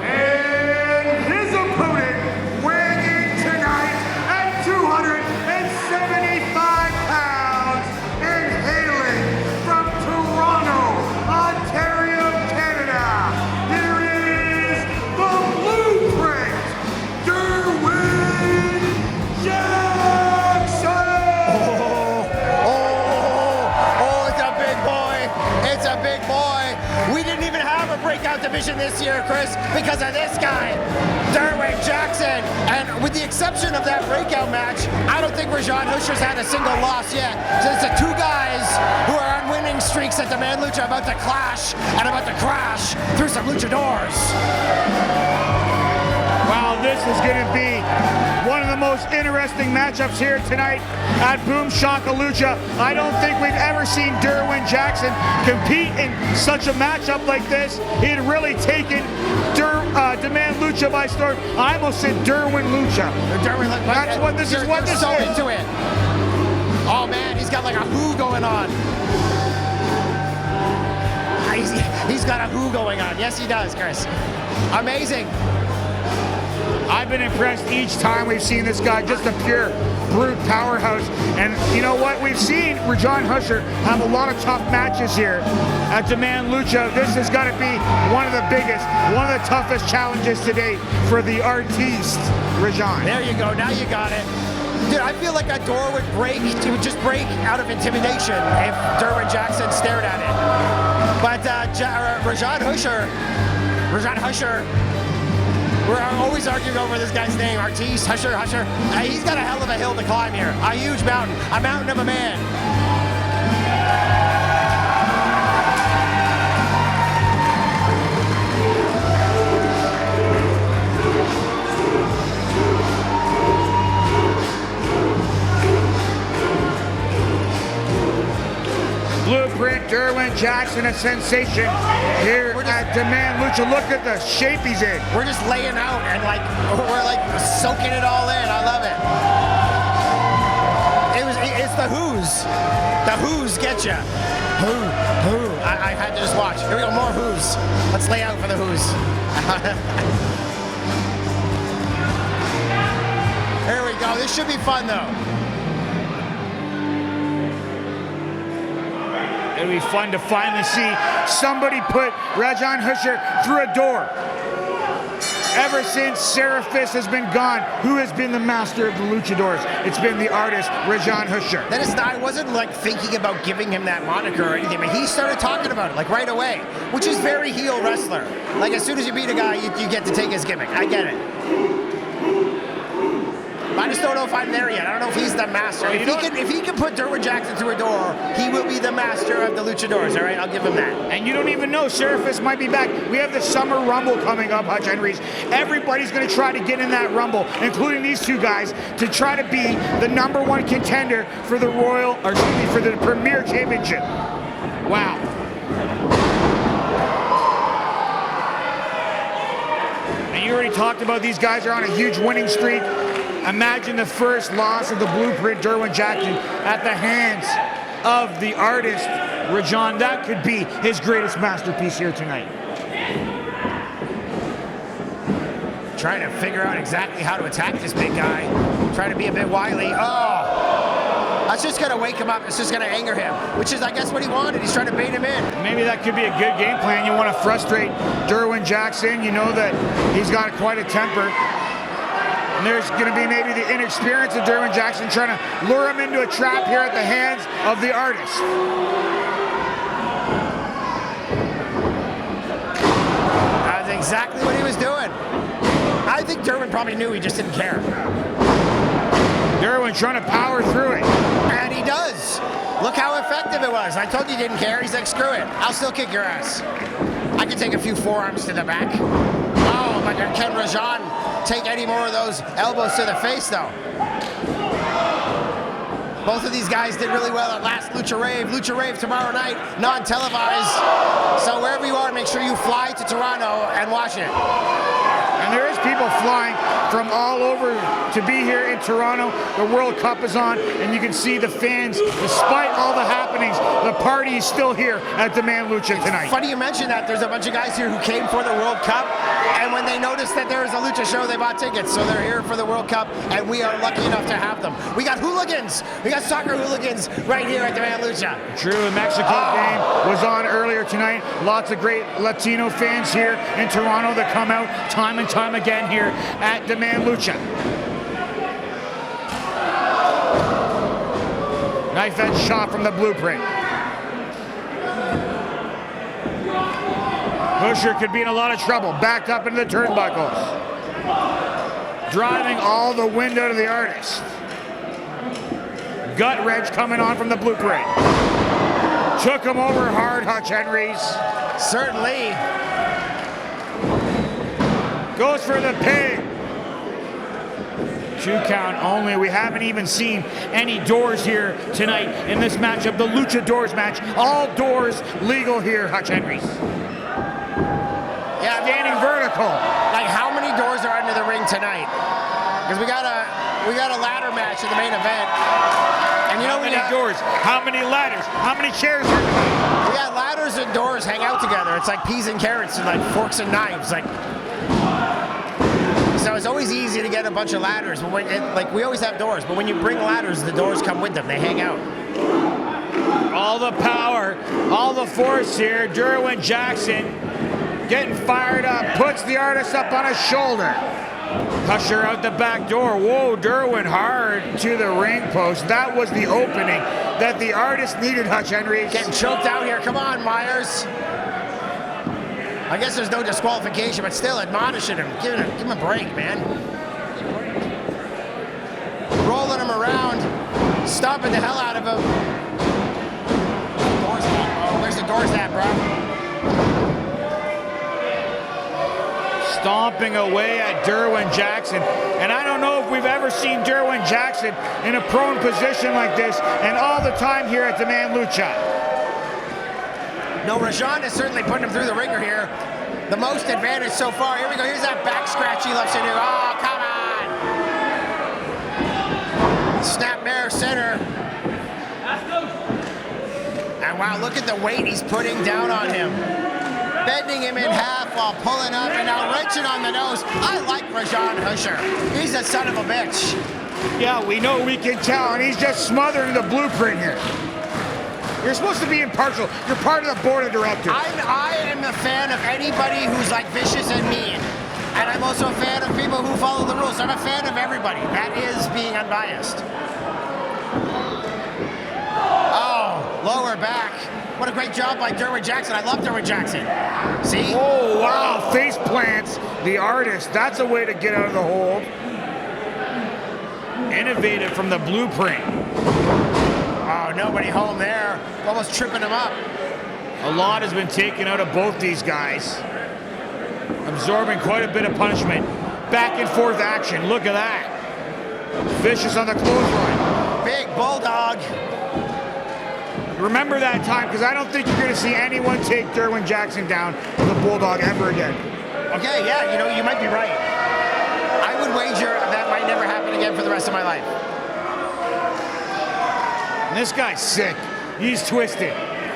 And his opponent weighing in tonight at 275 pounds and hailing from Toronto, Ontario, Canada. Here is the Blueprint, DERWIN Jackson!
Oh, it's a big boy. It's a big boy. We didn't even have a breakout division this year, Chris, because of this guy, Derwin Jackson. And with the exception of that breakout match, I don't think Rajan Husher's had a single loss yet. So it's the two guys who are on winning streaks at the Man Lucha about to clash and about to crash through some luchadors.
Wow, this is going to be one of the most interesting matchups here tonight at Boom Shaka Lucha. I don't think we've ever seen Derwin Jackson compete in such a matchup like this. He had really taken Demand Lucha by storm. I almost said Derwin Lucha. That's what this is. What this
so
is.
into it. Oh man, he's got like a who going on. He's got a who going on. Yes, he does, Chris. Amazing.
I've been impressed each time we've seen this guy, just a pure brute powerhouse. And you know what? We've seen Rajan Husher have a lot of tough matches here at Demand Lucha. This has got to be one of the biggest, one of the toughest challenges today for the artiste, Rajan.
There you go. Now you got it. Dude, I feel like a door would break. It would just break out of intimidation if Derwin Jackson stared at it. But Rajan Husher, we're always arguing over this guy's name, Artiste, Husher. He's got a hell of a hill to climb here. A huge mountain. A mountain of a man.
Blueprint, Derwin Jackson, a sensation here at Demand Lucha. Look at the shape he's in.
We're just laying out and we're soaking it all in. I love it. It's the who's. The who's get ya. Who. I had to just watch. Here we go, more who's. Let's lay out for the who's. Here we go. This should be fun though.
It'll be fun to finally see somebody put Rajan Husher through a door. Ever since Seraphis has been gone, who has been the master of the luchadors? It's been the artist, Rajan Husher.
That is, I wasn't thinking about giving him that moniker or anything, but he started talking about it right away, which is very heel wrestler. As soon as you beat a guy, you get to take his gimmick. I get it. I just don't know if I'm there yet. I don't know if he's the master. If he can put Derwin Jackson through a door, he will be the master of the luchadors, all right? I'll give him that.
And you don't even know, Seraphis might be back. We have the Summer Rumble coming up, Hutch Henry's. Everybody's going to try to get in that Rumble, including these two guys, to try to be the #1 contender for the for the Premier Championship. Wow. And you already talked about these guys are on a huge winning streak. Imagine the first loss of the Blueprint, Derwin Jackson, at the hands of the artist, Rajan. That could be his greatest masterpiece here tonight.
Trying to figure out exactly how to attack this big guy. Trying to be a bit wily. Oh! That's just going to wake him up. It's just going to anger him, which is, I guess, what he wanted. He's trying to bait him in.
Maybe that could be a good game plan. You want to frustrate Derwin Jackson. You know that he's got quite a temper. And there's going to be maybe the inexperience of Derwin Jackson trying to lure him into a trap here at the hands of the artist.
That's exactly what he was doing. I think Derwin probably knew, he just didn't care.
Derwin trying to power through it.
And he does. Look how effective it was. I told you he didn't care. He's like, screw it. I'll still kick your ass. I can take a few forearms to the back. Oh, but can Rajan take any more of those elbows to the face, though? Both of these guys did really well at last Lucha Rave. Lucha Rave tomorrow night, non-televised. So wherever you are, make sure you fly to Toronto and watch it.
And there is people flying from all over to be here in Toronto. The World Cup is on, and you can see the fans, despite all the happenings, the party is still here at Demand Lucha tonight.
Funny you mentioned that. There's a bunch of guys here who came for the World Cup, and when they noticed that there was a Lucha show, they bought tickets. So they're here for the World Cup, and we are lucky enough to have them. We got hooligans. We got soccer hooligans right here at Demand Lucha.
True, the Mexico game was on earlier tonight. Lots of great Latino fans here in Toronto that come out time and time again here at Demand Lucha. Knife edge shot from the blueprint. Pusher could be in a lot of trouble. Backed up into the turnbuckles. Driving all the wind out of the artist. Gut wrench coming on from the blueprint. Took him over hard, Hutch Henrys.
Certainly.
Goes for the pin. 2 count only. We haven't even seen any doors here tonight in this matchup, the LuchaDoors match. All doors legal here, Hutch Henrys.
Yeah,
standing vertical.
Like, how many doors are under the ring tonight? Because we got a ladder match in the main event. And you know,
how many doors? How many ladders? How many chairs are tonight?
Yeah, ladders and doors hang out together. It's like peas and carrots and like forks and knives. Like, so it's always easy to get a bunch of ladders. But when like, we always have doors, but when you bring ladders, the doors come with them. They hang out.
All the power, all the force here. Derwin Jackson getting fired up, puts the artist up on his shoulder. Pusher out the back door. Whoa, Derwin hard to the ring post. That was the opening that the artist needed, Hutch Henrys.
Getting choked out here. Come on, Myers. I guess there's no disqualification, but still admonishing him. Give him a break, man. Rolling him around, stomping the hell out of him. Oh, where's the doors at, bro?
Stomping away at Derwin Jackson. And I don't know if we've ever seen Derwin Jackson in a prone position like this, and all the time here at Demand Lucha.
No, RAJAN is certainly putting him through the ringer here. The most advantage so far. Here we go. Here's that back scratch he loves to do. Oh, come on. Snapmare center. And wow, look at the weight he's putting down on him. Bending him in half while pulling up and now wrenching on the nose. I like RAJAN Husher. He's a son of a bitch.
Yeah, we know, we can tell, and he's just smothering the blueprint here. You're supposed to be impartial. You're part of the board of directors.
I am a fan of anybody who's like vicious and mean. And I'm also a fan of people who follow the rules. I'm a fan of everybody. That is being unbiased. Oh, lower back. What a great job by Derwin Jackson. I love Derwin Jackson. See?
Oh, wow. Face plants the artist. That's a way to get out of the hold. Innovative from the blueprint.
Oh, nobody home there. Almost tripping him up.
A lot has been taken out of both these guys. Absorbing quite a bit of punishment. Back and forth action. Look at that. Vicious on the clothesline.
Big bulldog.
Remember that time, because I don't think you're going to see anyone take Derwin Jackson down with a bulldog ever again.
Okay, yeah, you know, you might be right. I would wager that might never happen again for the rest of my life.
And this guy's sick. He's twisted.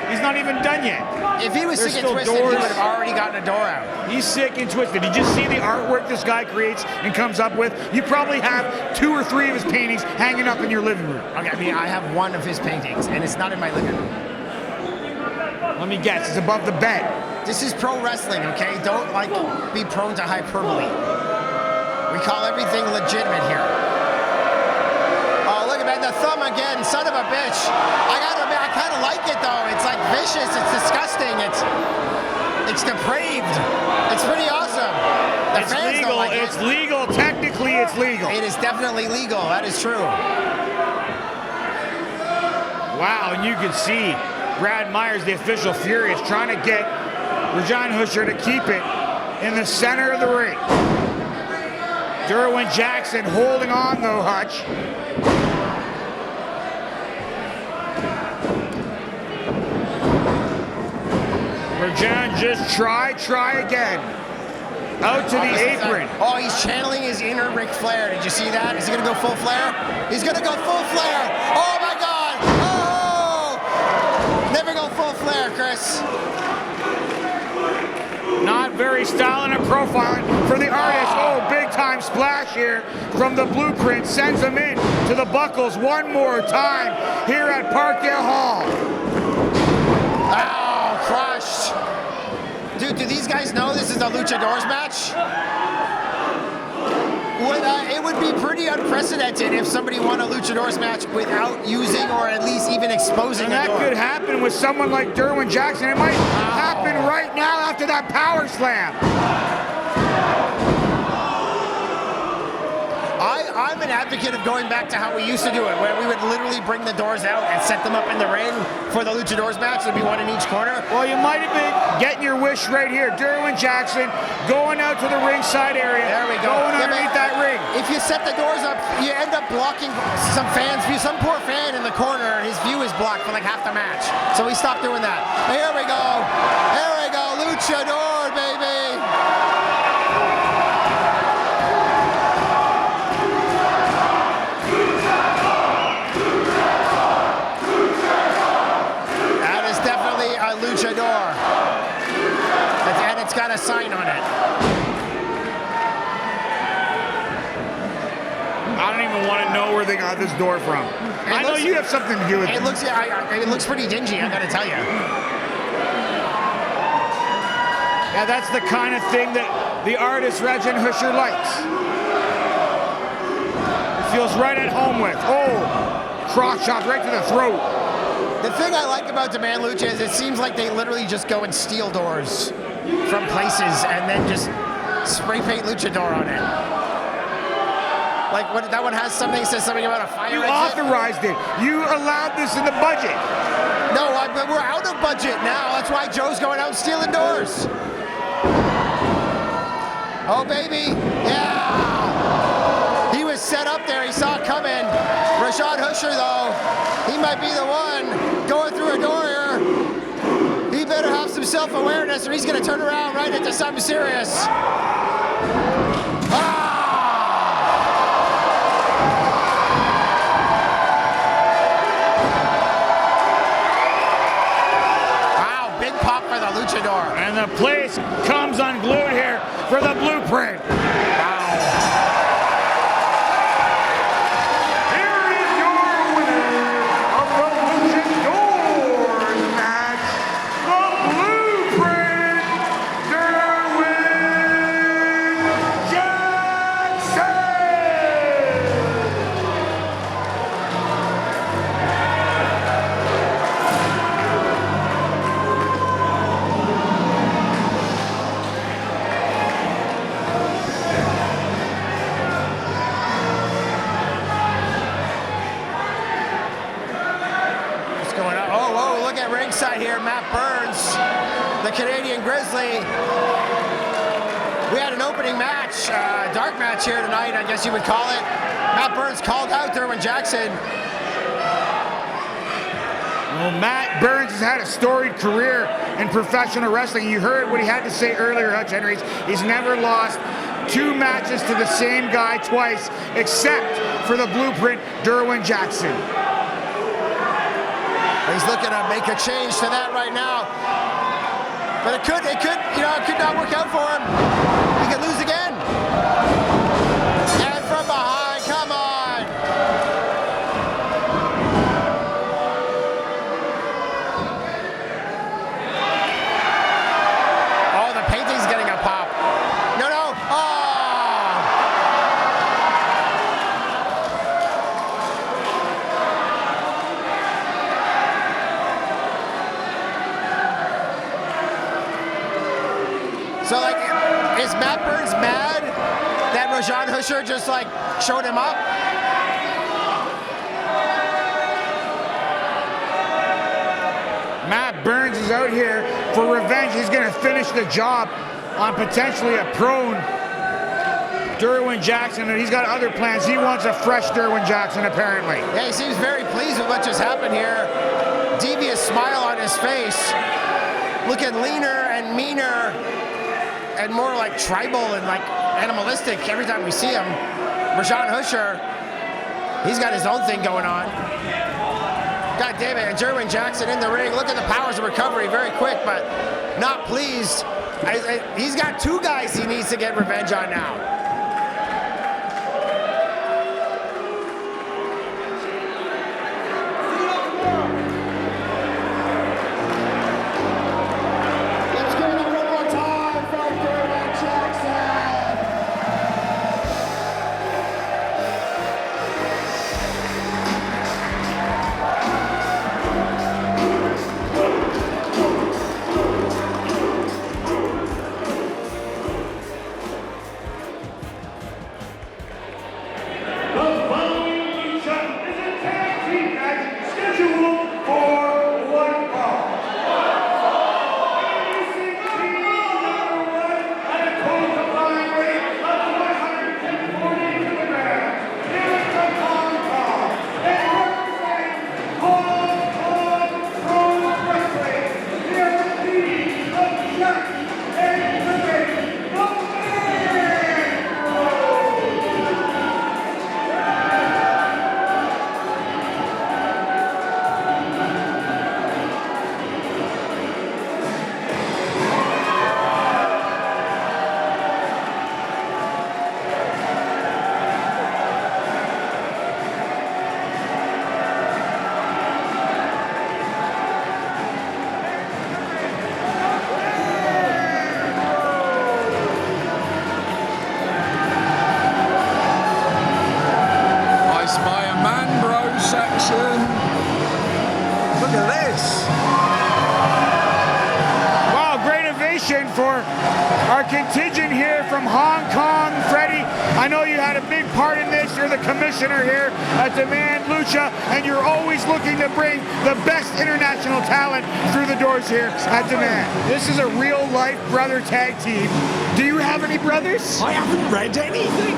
He's not even done yet.
If he was sick and twisted, he would have already gotten a door out.
He's sick and twisted. Did you see the artwork this guy creates and comes up with? You probably have 2 or 3 of his paintings hanging up in your living room.
Okay, I mean, I have 1 of his paintings, and it's not in my living room.
Let me guess, it's above the bed.
This is pro wrestling, okay? Don't, like, be prone to hyperbole. We call everything legitimate here. Oh, look at that, the thumb again, son of a bitch. I gotta admit, I kind of like it, though. It's, like, vicious, it's disgusting, it's depraved. It's pretty awesome. The
It's
fans
legal,
don't like
it's
it.
legal, technically it's legal.
It is definitely legal, that is true.
Wow, and you can see Brad Myers, the official, furious, trying to get RAJAN Husher to keep it in the center of the ring. Derwin Jackson holding on, though, Hutch. RAJAN just try again. Out to the apron.
Oh, he's channeling his inner Ric Flair. Did you see that? Is he gonna go full flare? He's gonna go full flare. Oh my God! Oh! Never go full flare, Chris.
Not very styling and profiling for the artist. Oh, big time splash here from the Blueprint. Sends him in to the buckles one more time here at Parkdale Hall.
Oh, crushed. Dude, do these guys know this is a LuchaDoors match? It would be pretty unprecedented if somebody won a LuchaDoors match without using or at least even exposing
and
a
that
door.
could happen with someone like DERWIN Jackson. It might happen right now after that power slam.
I'm an advocate of going back to how we used to do it, where we would literally bring the doors out and set them up in the ring for the LuchaDoors match. There'd be one in each corner.
Well, you might have been getting your wish right here. DERWIN Jackson going out to the ringside area.
There we go.
Going underneath that ring.
If you set the doors up, you end up blocking some fans' view. Some poor fan in the corner, his view is blocked for like half the match. So we stopped doing that. Here we go. Here we go. LuchaDoors, baby. LuchaDoor, and it's got a sign on it.
I don't even want to know where they got this door from. I know you have something to do with it.
It looks pretty dingy, I gotta tell you.
Yeah, that's the kind of thing that the artist RAJAN likes. It feels right at home with. Oh, cross shot right to the throat.
The thing I like about Demand Lucha is it seems like they literally just go and steal doors from places and then just spray paint LuchaDoor on it. Like what, that one has something, says something about a fire exit.
You authorized it. You allowed this in the budget.
No, but we're out of budget now. That's why Joe's going out and stealing doors. Oh, baby. Yeah. He was set up there. He saw it coming. RAJAN, though, he might be the one going through a door here. He better have some self-awareness or he's going to turn around right into something serious. Wow, big pop for the LuchaDoor.
And the place comes unglued here for the Blueprint.
Ringside here, Matt Burns, the Canadian Grizzly. We had an opening match, dark match here tonight, I guess you would call it. Matt Burns called out DERWIN Jackson.
Well, Matt Burns has had a storied career in professional wrestling. You heard what he had to say earlier, Hutch Henry. He's never lost 2 matches to the same guy twice, except for the Blueprint, DERWIN Jackson.
He's looking to make a change to that right now. But it could not work out for him. He could lose again. And from behind, come on. Oh, the painting's getting a pop. No. Oh. So, like, is Matt Burns mad that RAJAN just, like, showed him up?
Matt Burns is out here for revenge. He's going to finish the job on potentially a prone DERWIN Jackson, and he's got other plans. He wants a fresh DERWIN Jackson, apparently.
Yeah, he seems very pleased with what just happened here. Devious smile on his face. looking leaner and meaner and more like tribal and like animalistic every time we see him. RAJAN Husher, he's got his own thing going on. God damn it, and Derwin Jackson in the ring. Look at the powers of recovery, very quick, but not pleased. He's got two guys he needs to get revenge on now.
For our contingent here from Hong Kong. Freddie, I know you had a big part in this. You're the commissioner here at Demand Lucha, and you're always looking to bring the best international talent through the doors here at Demand. This is a real-life brother tag team. Do you have any brothers?
I haven't read anything.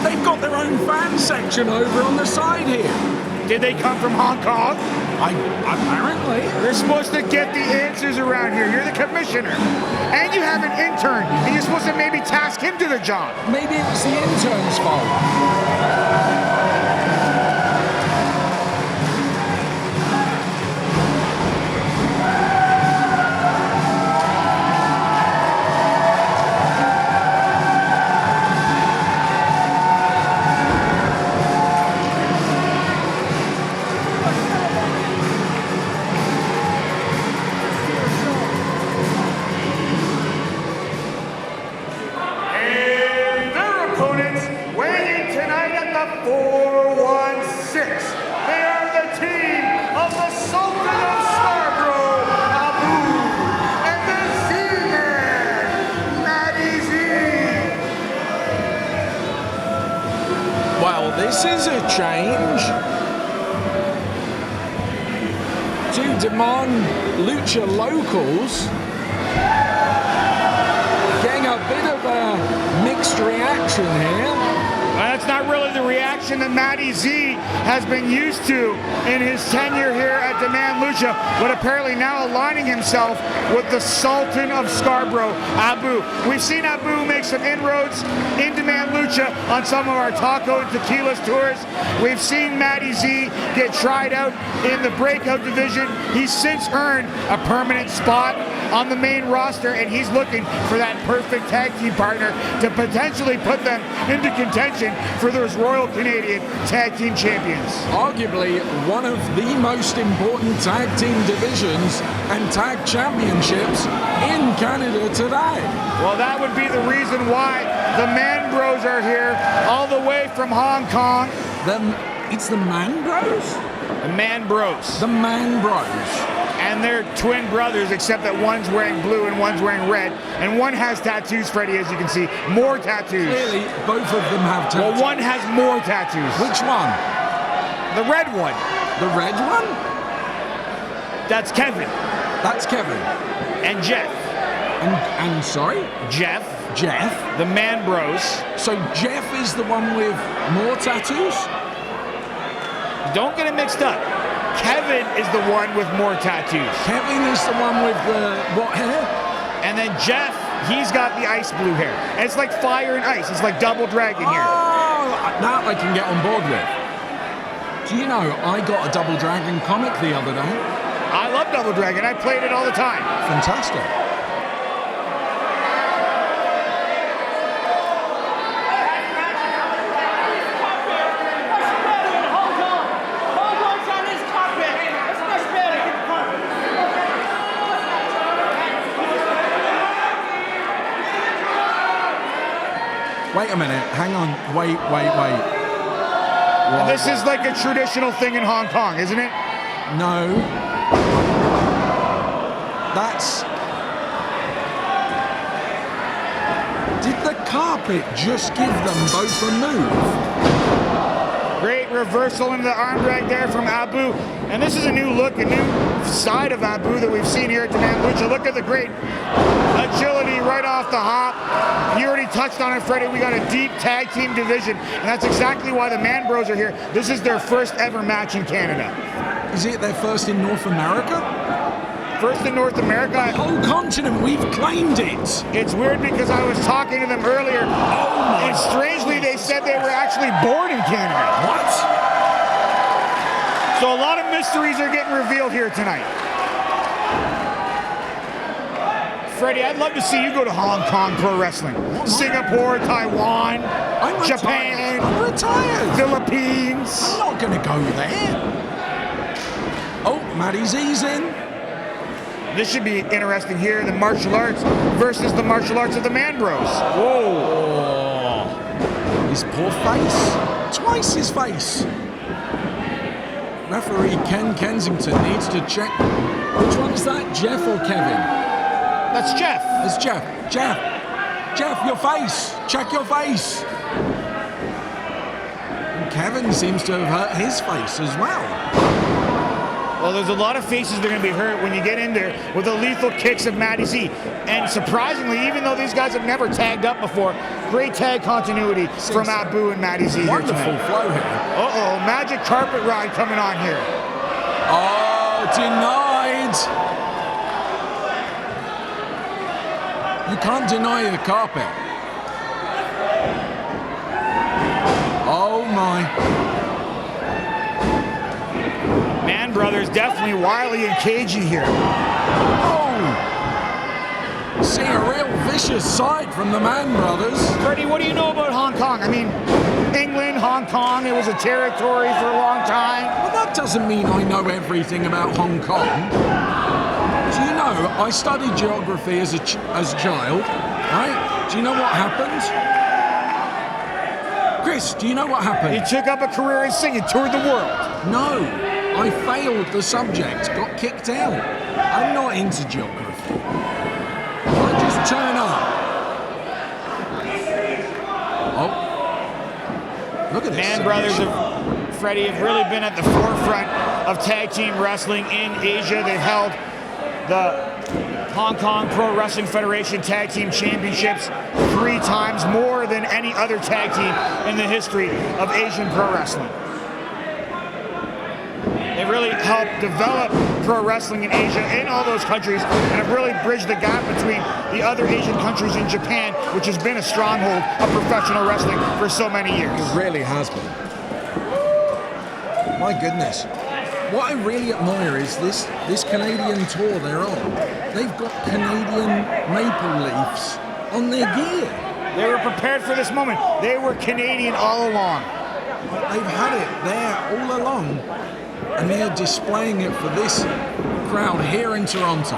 They've got their own fan section over on the side here.
Did they come from Hong Kong?
Apparently.
You're supposed to get the answers around here. You're the commissioner. And you have an intern, and you're supposed to maybe task him to the job.
Maybe it's the intern's fault. This is a change. To Demand Lucha locals getting a bit of a mixed reaction here.
That's not really the reaction that MATTY Z has been used to in his tenure here at Demand Lucha, but apparently now aligning himself with the Sultan of Scarborough, Abu. We've seen Abu make some inroads in Demand Lucha on some of our taco and tequilas tours. We've seen MATTY Z get tried out in the breakout division. He's since earned a permanent spot on the main roster, and he's looking for that perfect tag team partner to potentially put them into contention for those Royal Canadian Tag Team Champions.
Arguably one of the most important tag team divisions and tag championships in Canada today.
Well, that would be the reason why the Man Bros are here all the way from Hong Kong.
It's the Man Bros?
The Man Bros.
The Man Bros.
And they're twin brothers, except that one's wearing blue and one's wearing red. And one has tattoos, Freddie, as you can see. More tattoos.
Clearly, both of them have tattoos.
Well, one has more tattoos.
Which one?
The red one.
The red one?
That's Kevin.
That's Kevin.
And Jeff.
And sorry?
Jeff.
Jeff?
The Man Bros.
So Jeff is the one with more tattoos?
Don't get it mixed up. Kevin is the one with more tattoos.
Kevin is the one with the what hair?
And then Jeff, he's got the ice blue hair. And it's like fire and ice. It's like double dragon here.
Oh, that I can get on board with. Do you know, I got a Double Dragon comic the other day.
I love Double Dragon. I played it all the time.
Fantastic. Wait a minute, hang on, wait. Whoa,
This is like a traditional thing in Hong Kong, isn't it?
No. That's... Did the carpet just give them both a move?
Great reversal into the arm drag there from Abu. And this is a new look, a new side of Abu that we've seen here at Demand Lucha. Look at the great agility right off the hop. You already touched on it, Freddie. We got a deep tag team division, and that's exactly why the Man Bros are here. This is their first ever match in Canada.
Is it their first in North America?
First in North America.
The whole continent, we've claimed it.
It's weird because I was talking to them earlier, and strangely they said they were actually born in Canada.
What?
So a lot of mysteries are getting revealed here tonight. Freddie, I'd love to see you go to Hong Kong Pro Wrestling. Singapore, Taiwan, Japan,
I'm retired.
Philippines.
I'm not going to go there. Oh, Matty Z's in.
This should be interesting here. The martial arts versus the martial arts of the Man Bros. Whoa.
His poor face. Twice his face. Referee Ken Kensington needs to check. Which one's that, Jeff or Kevin?
That's Jeff.
It's Jeff. Jeff, your face. Check your face. And Kevin seems to have hurt his face as well.
Well, there's a lot of faces that are going to be hurt when you get in there with the lethal kicks of Matty Z. And surprisingly, even though these guys have never tagged up before, great tag continuity from Abu and Matty Z here
Wonderful
tonight.
flow here.
Uh-oh, magic carpet ride coming on here.
Oh, denied. You can't deny the carpet. Oh my.
Man Brothers definitely wily and cagey here.
Oh! See a real vicious side from the Man Brothers.
Freddie, what do you know about Hong Kong? I mean, England, Hong Kong, it was a territory for a long time.
Well, that doesn't mean I know everything about Hong Kong. Do you know, I studied geography as a child, right? Do you know what happened? Chris, do you know what happened?
He took up a career in singing, toured the world.
No, I failed the subject, got kicked out. I'm not into geography. I just turn up. Oh, look at this.
Man Brothers of Freddie have really been at the forefront of tag team wrestling in Asia. They've held the Hong Kong Pro Wrestling Federation Tag Team Championships 3 times, more than any other tag team in the history of Asian pro wrestling. They really helped develop pro wrestling in Asia in all those countries and have really bridged the gap between the other Asian countries in Japan, which has been a stronghold of professional wrestling for so many years.
It really has been. My goodness. What I really admire is this Canadian tour they're on. They've got Canadian maple leaves on their gear.
They were prepared for this moment. They were Canadian all along.
They've had it there all along, and they're displaying it for this crowd here in Toronto.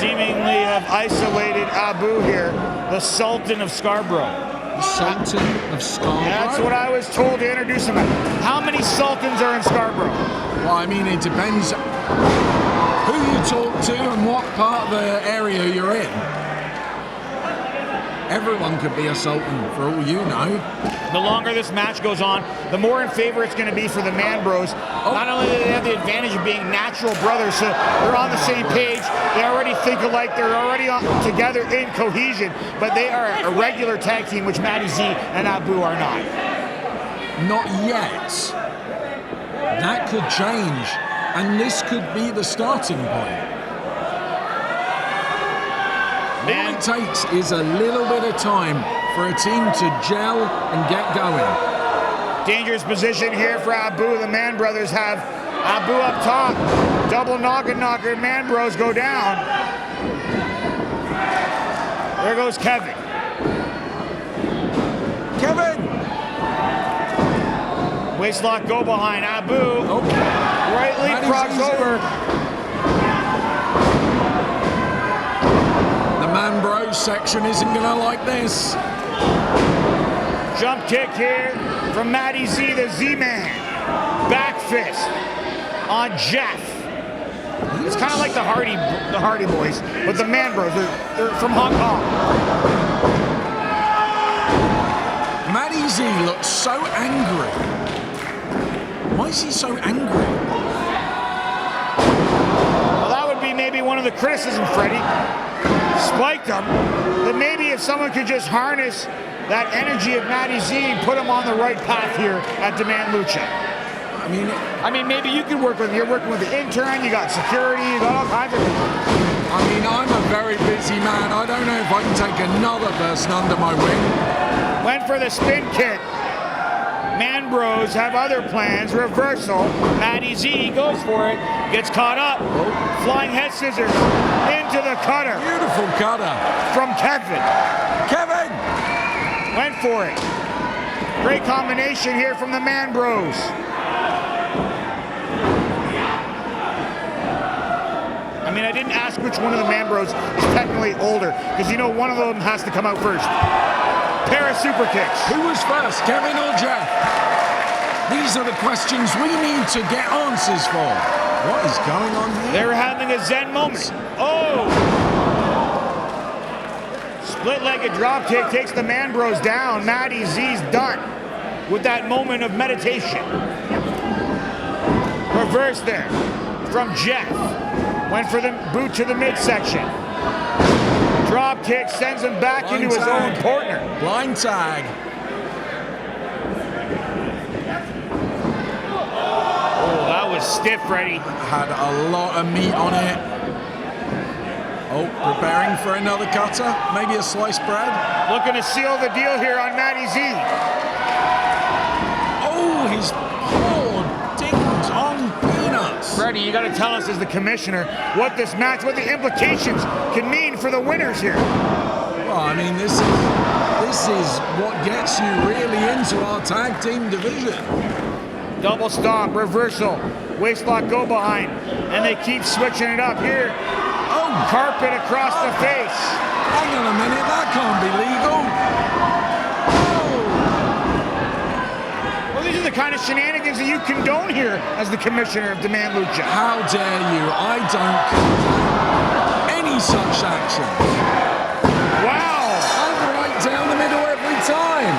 Seemingly have isolated Abu here, the Sultan of Scarborough.
The Sultan of Scarborough?
That's what I was told to introduce him. How many Sultans are in Scarborough?
Well, I mean, it depends who you talk to and what part of the area you're in. Everyone could be a Sultan, for all you know.
The longer this match goes on, the more in favor it's going to be for the Man Bros. Not only do they have the advantage of being natural brothers, so they're on the same page, they already think alike, they're already together in cohesion, but they are a regular tag team, which Matty Z and Abu are not.
Not yet. that could change, and this could be the starting point. All it takes is a little bit of time for a team to gel and get going.
Dangerous position here for Abu. The Man Brothers have Abu up top. Double noggin knocker. Man Bros go down. There goes Kevin.
Kevin!
Waistlock go behind Abu.
Oh.
Right leapfrogs over.
The Man Bros section isn't going to like this.
Jump kick here from Matty Z, the Z-Man. Back fist on Jeff. It's kind of like the Hardy Boys, but the Man Bros, they're from Hong Kong.
Matty Z looks so angry. Why is he so angry?
Well, that would be maybe one of the criticisms, Freddie. Spiked him, but maybe if someone could just harness that energy of Matty Z, put him on the right path here at Demand Lucha. I mean, maybe you could work with, you're working with the intern, you got security, you got all kinds of things.
I mean, I'm a very busy man. I don't know if I can take another person under my wing.
Went for the spin kick. Man Bros have other plans. Reversal. Matty Z goes for it. Gets caught up. Flying head scissors into the cutter.
Beautiful cutter.
From Kevin.
Kevin!
Went for it. Great combination here from the Man Bros. I mean, I didn't ask which one of the Man Bros is technically older, because you know one of them has to come out first. Pair of super kicks.
Who was first, Kevin or Jeff? These are the questions we need to get answers for. What is going on here?
They're having a Zen moment. Oh! Split-legged drop kick takes the Man Bros down. Matty Z's done with that moment of meditation. Reverse there from Jeff. Went for the boot to the midsection. Drop kick sends him back into his own partner.
Blind tag.
Oh, that was stiff, Freddie.
Had a lot of meat on it. Oh, preparing for another cutter. Maybe a sliced bread.
Looking to seal the deal here on Matty Z.
Oh, his poor dings on peanuts.
Freddie, you got to tell us as the commissioner what this match, what the implications can mean for the winners here.
Well, I mean, this is what gets you really into our tag team division.
Double stomp, reversal, waistlock go behind, and they keep switching it up here. Oh, carpet across the face.
Hang on a minute, that can't be legal.
Well, these are the kind of shenanigans that you condone here as the commissioner of Demand Lucha.
How dare you? I don't condone any such actions.
Wow!
I'm right down the middle every time.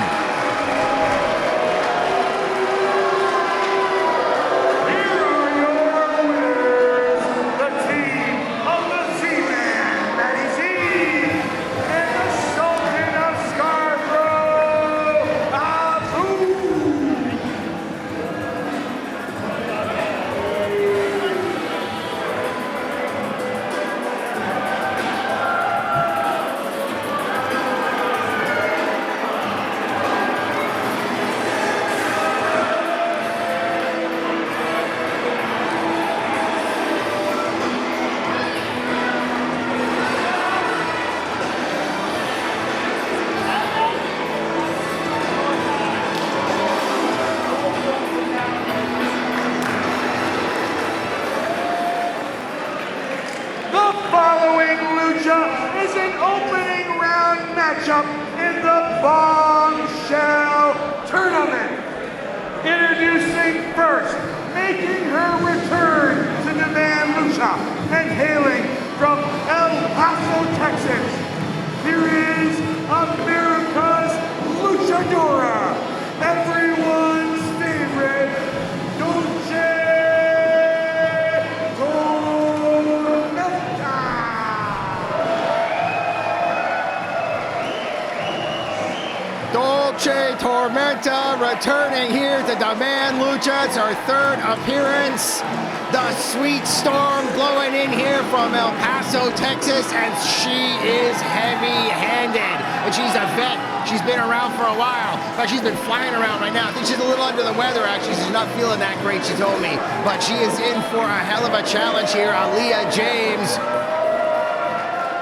Here are your winners, the team of the Z-Man, Matty Z, and the Sultan of Scarborough, Abu. The following lucha is an opening round matchup in the Bombshell tournament. Introducing first, making her return to Demand Lucha and hailing from El Paso, Texas. Here is America's Luchadora, everyone's favorite Dolce Tormenta.
Dolce Tormenta returning here to Demand Lucha. It's her third appearance. The Sweet Storm blowing in here from El Paso, Texas, and she is heavy-handed. And she's a vet. She's been around for a while, but she's been flying around right now. I think she's a little under the weather, actually. She's not feeling that great, she told me. But she is in for a hell of a challenge here, ALEAH James.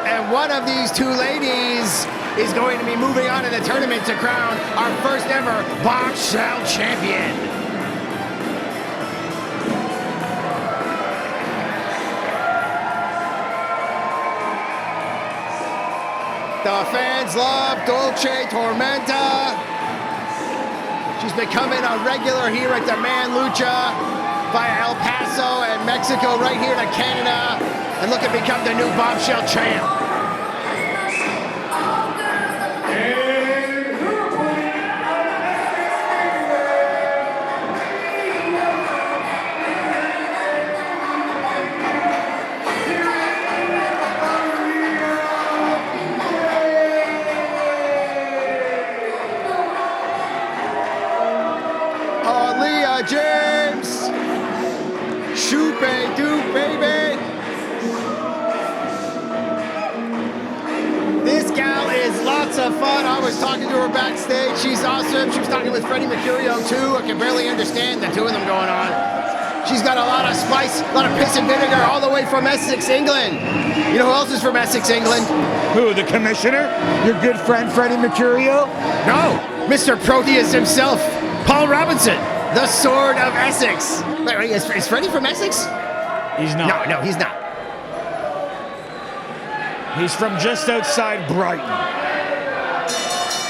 And one of these two ladies is going to be moving on in the tournament to crown our first ever Bombshell champion. The fans love Dolce Tormenta. She's becoming a regular here at Demand Lucha via El Paso and Mexico right here to Canada and look to become the new Bombshell champ. ALEAH James, shoot-bay-doop, baby. This gal is lots of fun. I was talking to her backstage. She's awesome. She was talking with Freddie Mercurio too. I can barely understand the two of them going on. She's got a lot of spice, a lot of piss and vinegar, all the way from Essex, England. You know who else is from Essex, England?
Who, the commissioner? Your good friend Freddie Mercurio?
No, Mr. Proteus himself, Paul Robinson. The Sword of Essex. Wait, is Freddie from Essex?
He's not.
No, he's not.
He's from just outside Brighton.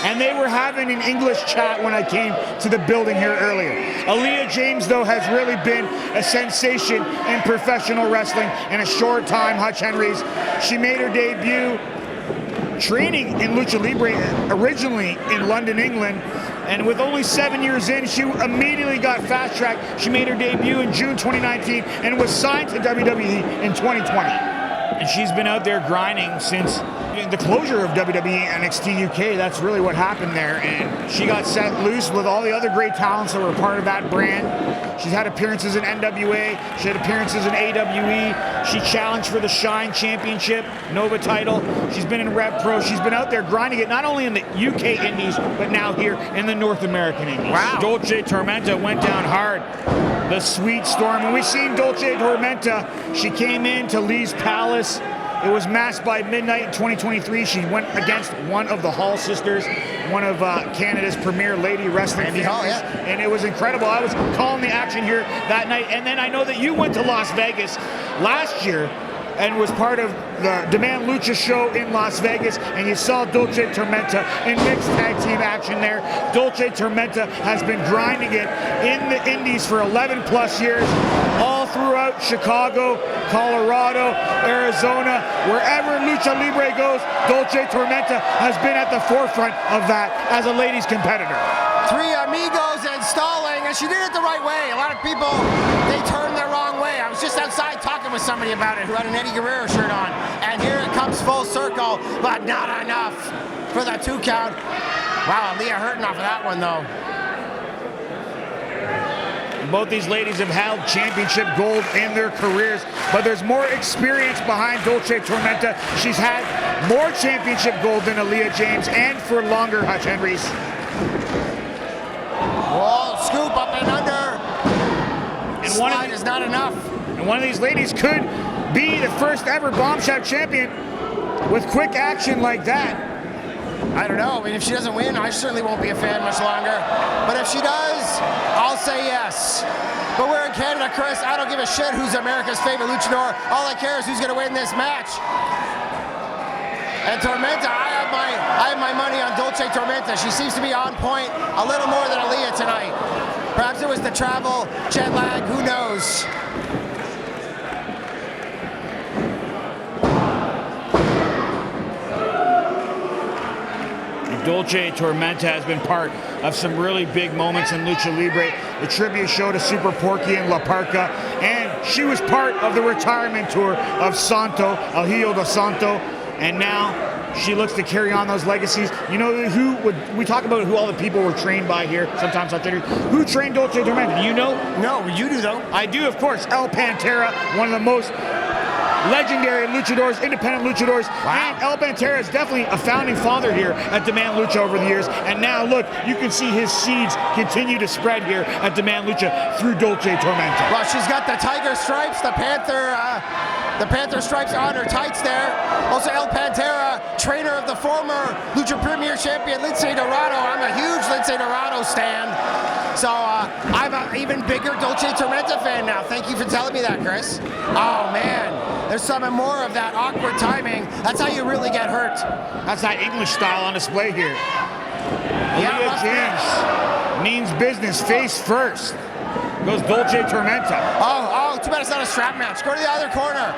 And they were having an English chat when I came to the building here earlier. ALEAH James, though, has really been a sensation in professional wrestling in a short time, Hutch Henry's. She made her debut training in Lucha Libre originally in London, England. And with only 7 years in, she immediately got fast-tracked. She made her debut in June 2019 and was signed to WWE in 2020. And she's been out there grinding since the closure of WWE NXT UK. That's really what happened there. And she got set loose with all the other great talents that were part of that brand. She's had appearances in NWA. She had appearances in AWE. She challenged for the Shine Championship, Nova title. She's been in Rev Pro. She's been out there grinding it, not only in the UK Indies, but now here in the North American Indies.
Wow.
Dolce Tormenta went down hard. The Sweet Storm. When we seen Dolce Tormenta, she came into Lee's Palace. It was masked by midnight in 2023. She went against one of the Hall sisters, one of Canada's premier lady wrestling families.
Hall, yeah.
And it was incredible. I was calling the action here that night. And then I know that you went to Las Vegas last year and was part of the Demand Lucha show in Las Vegas, and you saw Dolce Tormenta in mixed tag team action there. Dolce Tormenta has been grinding it in the Indies for 11 plus years, all throughout Chicago, Colorado, Arizona, wherever Lucha Libre goes, Dolce Tormenta has been at the forefront of that as a ladies competitor.
Three amigos and stalling, and she did it the right way. A lot of people, they turned the wrong way. I was just outside talking with somebody about it who had an Eddie Guerrero shirt on, and here it comes full circle, but not enough for the 2 count. Wow, ALEAH hurting off of that one, though.
Both these ladies have held championship gold in their careers, but there's more experience behind Dolce Tormenta. She's had more championship gold than ALEAH James, and for longer, Hutch Henry's.
Whoa, scoop up and under.
And
Slide is not enough.
And one of these ladies could be the first ever Bombshell champion with quick action like that.
I don't know. I mean, if she doesn't win, I certainly won't be a fan much longer. But if she does, I'll say yes. But we're in Canada, Chris. I don't give a shit who's America's favorite luchador. All I care is who's going to win this match. And Tormenta, I have my money on Dolce Tormenta. She seems to be on point a little more than ALEAH tonight. Perhaps it was the travel, jet lag, who knows?
Dolce Tormenta has been part of some really big moments in Lucha Libre. The tribute show to Super Porky and La Parca, and she was part of the retirement tour of Santo, El Hijo de Santo, and now she looks to carry on those legacies. You know who we talk about who all the people were trained by here sometimes on interviews. Who trained Dulce Tormenta? Do you know?
No, you do though.
I do, of course. El Pantera, one of the most legendary luchadors, independent luchadors.
Wow.
And El Pantera is definitely a founding father here at Demand Lucha over the years. And now look, you can see his seeds continue to spread here at Demand Lucha through Dulce Tormenta.
Well, she's got the tiger stripes, the panther stripes on her tights there. Also, El Pantera, trainer of the former Lucha Premier champion Lince Dorado. I'm a huge Lince Dorado stan. So I'm an even bigger Dulce Tormenta fan now. Thank you for telling me that, Chris. Oh man, there's some more of that awkward timing. That's how you really get hurt.
That's that English style on display here.
Yeah,
ALEAH James means business, face first. Goes Dulce Tormenta.
Oh, too bad it's not a strap match. Go to the other corner.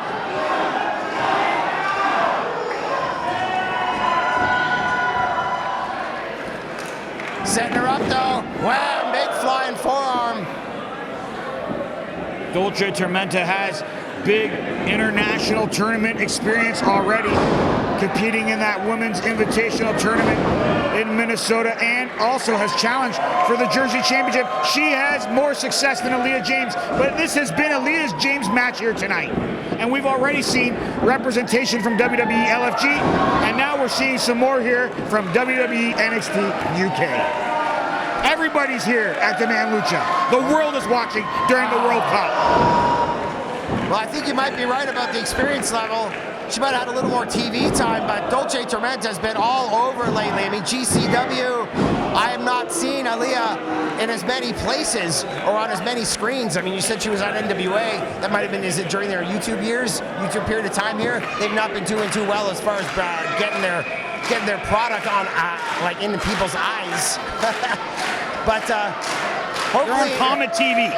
Setting her up though. Wow, big flying forearm.
Dulce Tormenta has big international tournament experience already, competing in that women's invitational tournament in Minnesota, and also has challenged for the Jersey Championship. She has more success than ALEAH James, but this has been ALEAH James match here tonight. And we've already seen representation from WWE LFG, and now we're seeing some more here from WWE NXT UK. Everybody's here at Demand Lucha. The world is watching during the World Cup.
Well, I think you might be right about the experience level. She might have had a little more TV time, but Dulce Tormenta has been all over lately. I mean, GCW, I have not seen ALEAH in as many places or on as many screens. I mean, you said she was on NWA. That might have been, is it during their YouTube years, YouTube period of time here? They've not been doing too well as far as getting their product on, like, in people's eyes. But hopefully...
They're on Comet TV.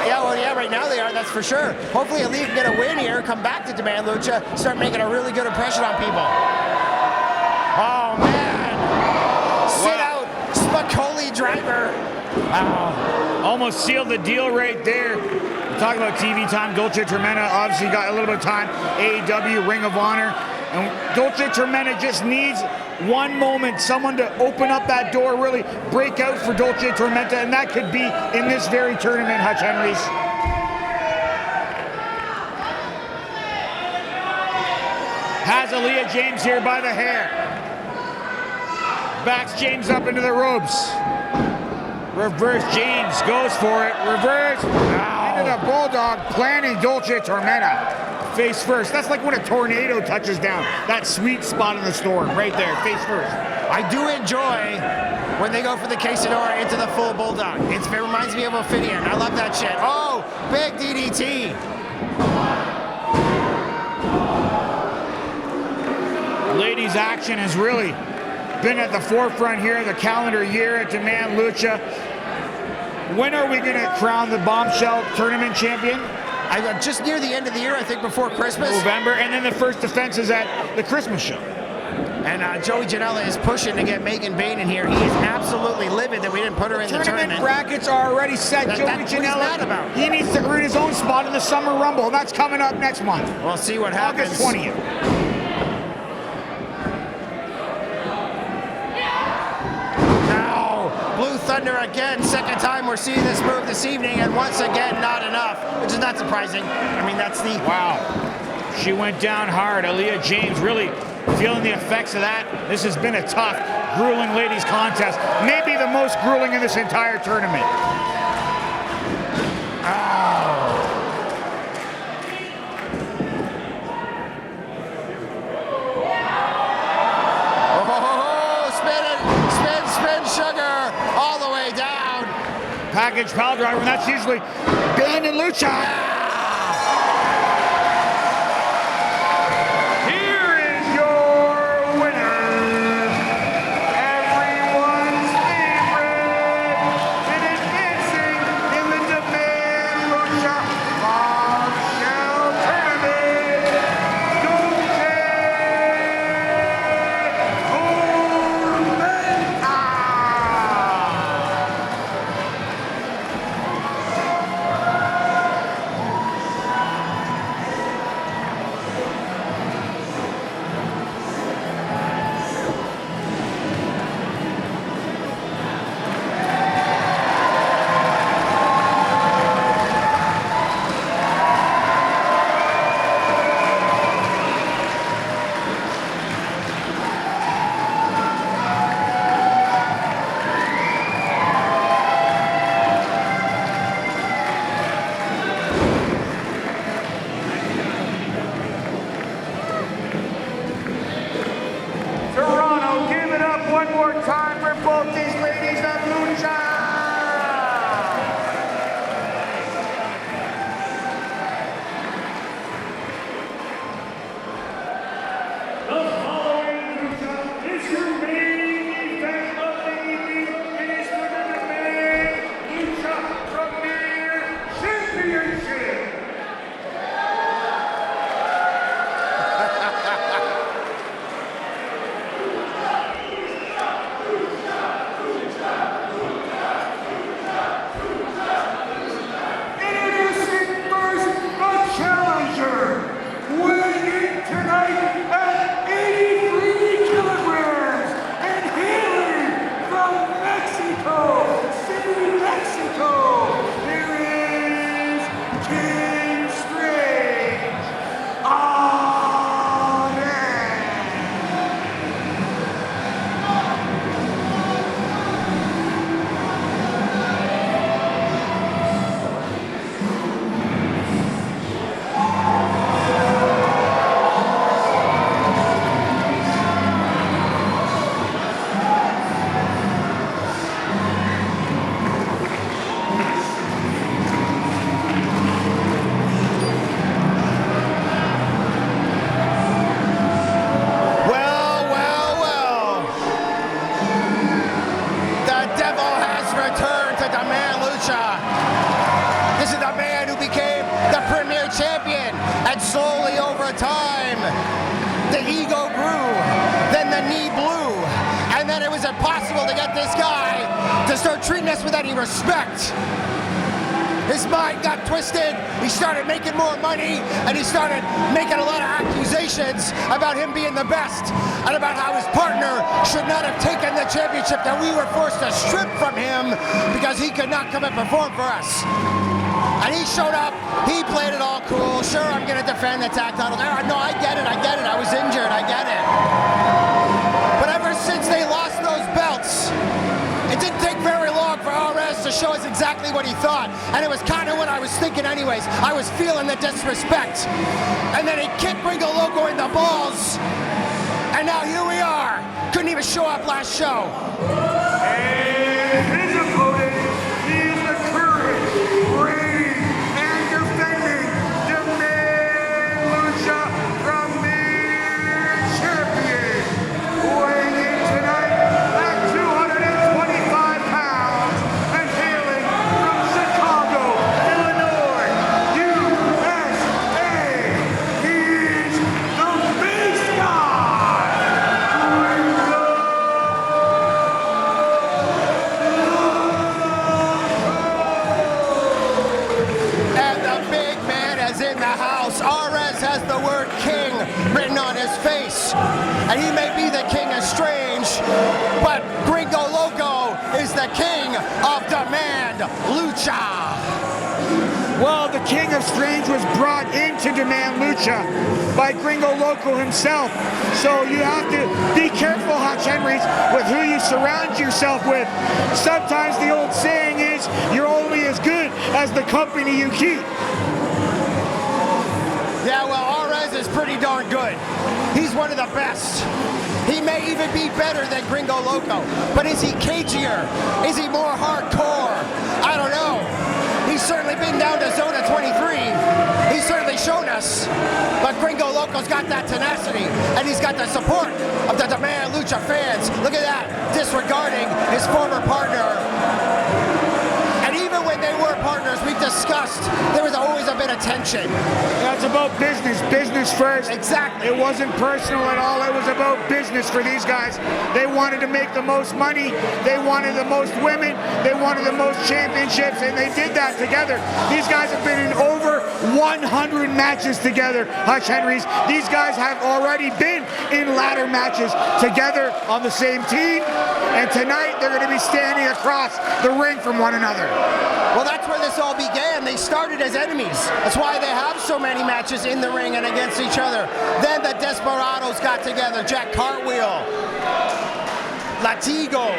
Yeah, well, yeah, right now they are, that's for sure. Hopefully ALEAH can get a win here, come back to Demand Lucha, start making a really good impression on people. Oh, man. Sit out, Spicoli driver. Wow.
Almost sealed the deal right there. We're talking about TV time. Dulce Tormenta obviously got a little bit of time. AEW, Ring of Honor. And Dulce Tormenta just needs one moment, someone to open up that door, really break out for Dulce Tormenta, and that could be in this very tournament, Hutch Henrys. Has ALEAH James here by the hair. Backs James up into the ropes. Reverse James goes for it. Reverse into the bulldog, planting Dulce Tormenta. Face first. That's like when a tornado touches down. That sweet spot in the storm, right there, face first.
I do enjoy when they go for the quesadilla into the full bulldog. It reminds me of Ophidian. I love that shit. Oh, big DDT.
Ladies' action has really been at the forefront here of the calendar year at Demand Lucha. When are we going to crown the Bombshell tournament champion?
Just near the end of the year, I think before Christmas.
November, and then the first defense is at the Christmas show.
And Joey Janela is pushing to get Megan Bain in here. He is absolutely livid that we didn't put her in the tournament.
Brackets are already set. Joey
That's what he's mad
Janela,
about.
he needs to earn his own spot in the Summer Rumble. That's coming up next month.
We'll see what happens.
August 20th.
Blue Thunder again, second time we're seeing this move this evening, and once again, not enough, which is not surprising. I mean, that's the...
Wow. She went down hard. ALEAH James really feeling the effects of that. This has been a tough, grueling ladies contest. Maybe the most grueling in this entire tournament. Package pile driver, and that's usually banned in Lucha. Here is your winner, everyone's favorite, and advancing in the Demand Lucha Bombshell Tournament,
is it possible to get this guy to start treating us with any respect? His mind got twisted, he started making more money, and he started making a lot of accusations about him being the best, and about how his partner should not have taken the championship that we were forced to strip from him because he could not come and perform for us. And he showed up, he played it all cool. Sure, I'm gonna defend the tag title. No, I get it, I was injured, I get it. But ever since they lost those belts, it didn't take very long for AREZ to show us exactly what he thought. And it was kind of what I was thinking anyways. I was feeling the disrespect. And then he kicked GRiiNGO LOCO in the balls. And now here we are. Couldn't even show up last show.
And his opponent, he is the current reigning and defending Demand Lucha Premier Champion. Weighing in tonight at 225 pounds and hailing from Chicago, Illinois, USA. He's the Beast God, GRiiNGO.
And the big man is in the house. AREZ has the word king written on his face. And he may be the king of strange, but GRiiNGO LOCO is the king of Demand Lucha.
Well, the King of Strange was brought into Demand Lucha by GRiiNGO LOCO himself. So you have to be careful, Hutch Henrys, with who you surround yourself with. Sometimes the old saying is, you're only as good as the company you keep.
Yeah, well, AREZ is pretty darn good. He's one of the best. He may even be better than GRiiNGO LOCO. But is he cagier? Is he more hardcore? I don't know. He's certainly been down to Zona 23. He's certainly shown us. But GRiiNGO LOCO's got that tenacity, and he's got the support of the Demand Lucha fans. Look at that, disregarding his former partner. And even when they were partners, we discussed, there was always a bit of tension.
That's about business, business first.
Exactly.
It wasn't personal at all, it was about business for these guys. They wanted to make the most money, they wanted the most women, they wanted the most championships, and they did that together. These guys have been in over 100 matches together, Hutch Henrys. These guys have already been in ladder matches together on the same team, and tonight they're going to be standing across the ring from one another.
Well, that's where this all began. They started as enemies. That's why they have so many matches in the ring and against each other. Then the Desperados got together. Jack Cartwheel, Latigo,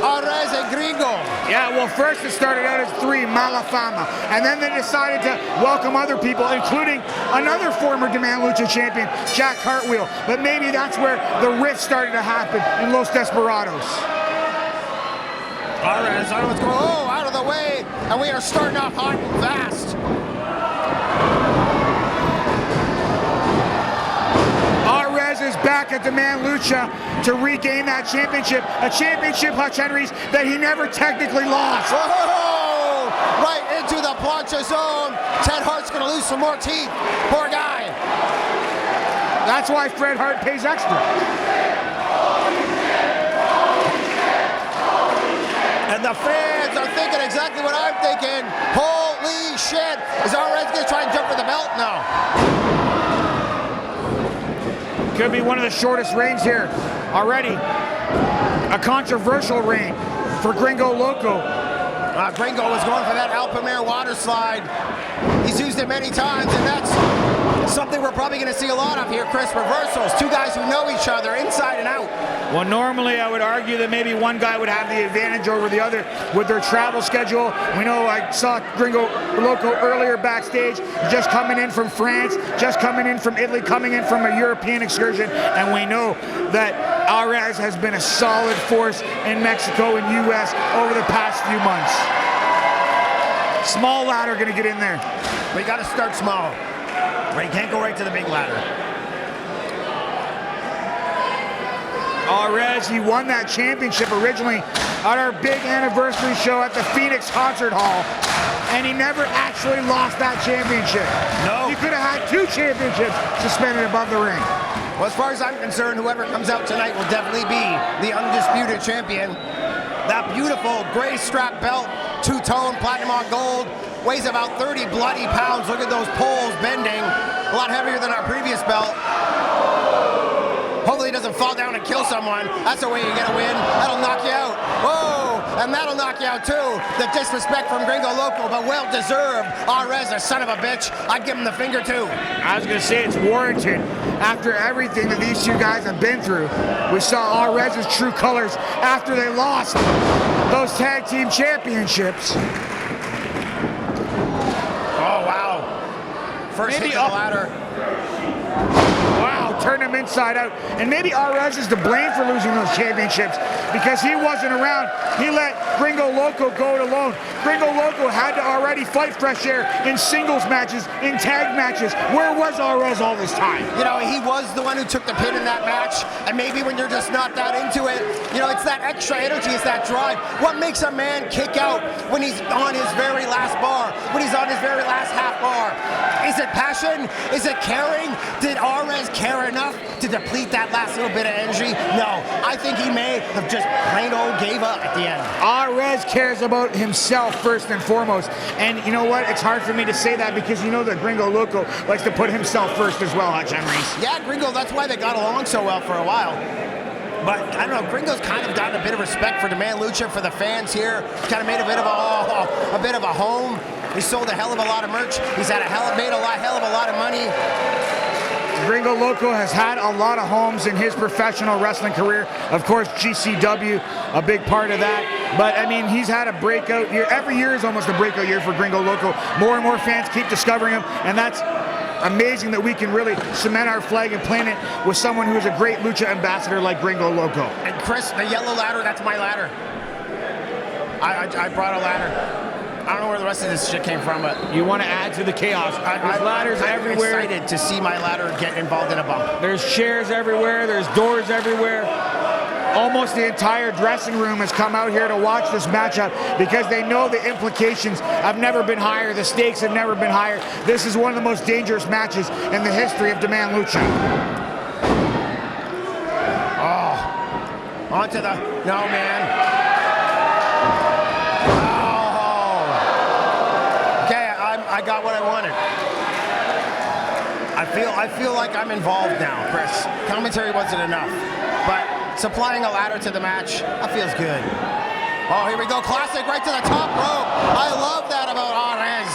AREZ, and GRiiNGO.
Yeah, well, first it started out as three, Mala Fama, and then they decided to welcome other people, including another former Demand Lucha champion, Jack Cartwheel. But maybe that's where the rift started to happen in Los Desperados.
AREZ, I don't know what's going on. Oh, out of the way, and we are starting off hot and fast.
AREZ is back at Demand Lucha to regain that championship, a championship, Hutch Henrys, that he never technically lost.
Whoa! Right into the plancha zone. Ted Hart's gonna lose some more teeth. Poor guy.
That's why Fred Hart pays extra.
And the fans are thinking exactly what I'm thinking. Holy shit! Is AREZ gonna try and jump for the belt? No.
Could be one of the shortest reigns here already. A controversial reign for GRiiNGO LOCO.
GRiiNGO was going for that Alpamare water slide. He's used it many times, and that's something we're probably going to see a lot of here, Chris. Reversals, two guys who know each other inside and out.
Well, normally I would argue that maybe one guy would have the advantage over the other with their travel schedule. We know I saw GRiiNGO LOCO earlier backstage, just coming in from France, just coming in from Italy, coming in from a European excursion, and we know that AREZ has been a solid force in Mexico and US over the past few months. Small ladder gonna get in there.
We got to start small. Right, can't go right to the big ladder.
AREZ, he won that championship originally at our big anniversary show at the Phoenix Concert Hall, and he never actually lost that championship.
No.
He could have had two championships suspended above the ring.
Well, as far as I'm concerned, whoever comes out tonight will definitely be the undisputed champion. That beautiful gray strap belt, two-tone, platinum on gold, weighs about 30 bloody pounds. Look at those poles bending. A lot heavier than our previous belt. Hopefully he doesn't fall down and kill someone. That's the way you get a win. That'll knock you out. Whoa, and that'll knock you out too. The disrespect from Gringo Loco, but well deserved. AREZ, a son of a bitch. I'd give him the finger too.
I was gonna say it's warranted. After everything that these two guys have been through, we saw AREZ's true colors after they lost those tag team championships.
Oh wow. First hit to the ladder.
Wow, turned him inside out. And maybe AREZ is to blame for losing those championships because he wasn't around. He let Gringo Loco go it alone. Gringo Loco had to already fight Fresh Air in singles matches, in tag matches. Where was AREZ all this time?
You know, he was the one who took the pin in that match. And maybe when you're just not that into it, you know, it's that extra energy, it's that drive. What makes a man kick out when he's on his very last bar, when he's on his very last half bar? Is it passion? Is it caring? Did AREZ care enough to deplete that last little bit of energy? No, I think he may have just plain old gave up at the end.
AREZ cares about himself first and foremost. And you know what? It's hard for me to say that because you know that Gringo Loco likes to put himself first as well, Hutch Henrys.
Yeah, Gringo, that's why they got along so well for a while. But I don't know, Gringo's kind of gotten a bit of respect for Demand Lucha, for the fans here. Kind of made a bit of a home. He sold a hell of a lot of merch. He's had hell of a lot of money.
Gringo Loco has had a lot of homes in his professional wrestling career. Of course, GCW, a big part of that. But, I mean, he's had a breakout year. Every year is almost a breakout year for Gringo Loco. More and more fans keep discovering him, and that's amazing that we can really cement our flag and plant it with someone who is a great lucha ambassador like Gringo Loco.
And Chris, the yellow ladder, that's my ladder. I brought a ladder. I don't know where the rest of this shit came from, but
you want to add to the chaos. There's ladders everywhere.
I'm excited to see my ladder get involved in a bump.
There's chairs everywhere. There's doors everywhere. Almost the entire dressing room has come out here to watch this matchup because they know the implications have never been higher. The stakes have never been higher. This is one of the most dangerous matches in the history of Demand Lucha.
Oh, onto the, no man. I got what I wanted. I feel like I'm involved now, Chris. Commentary wasn't enough, but supplying a ladder to the match, that feels good. Oh, here we go, classic right to the top rope. I love that about AREZ.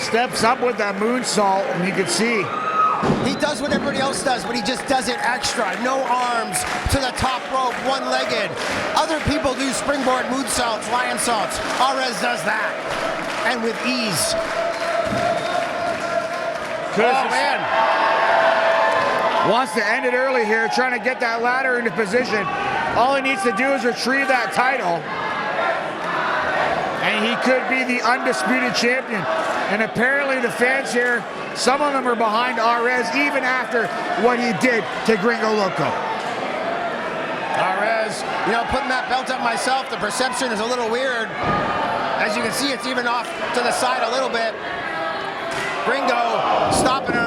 Steps up with that moonsault, and you can see.
He does what everybody else does, but he just does it extra. No arms, to the top rope, one-legged. Other people do springboard moonsaults, lion salts. AREZ does that. And with ease. Oh, man.
Wants to end it early here, trying to get that ladder into position. All he needs to do is retrieve that title. And he could be the undisputed champion. And apparently the fans here, some of them are behind AREZ even after what he did to Gringo Loco.
AREZ, you know, putting that belt up myself, the perception is a little weird. As you can see, it's even off to the side a little bit. Gringo stopping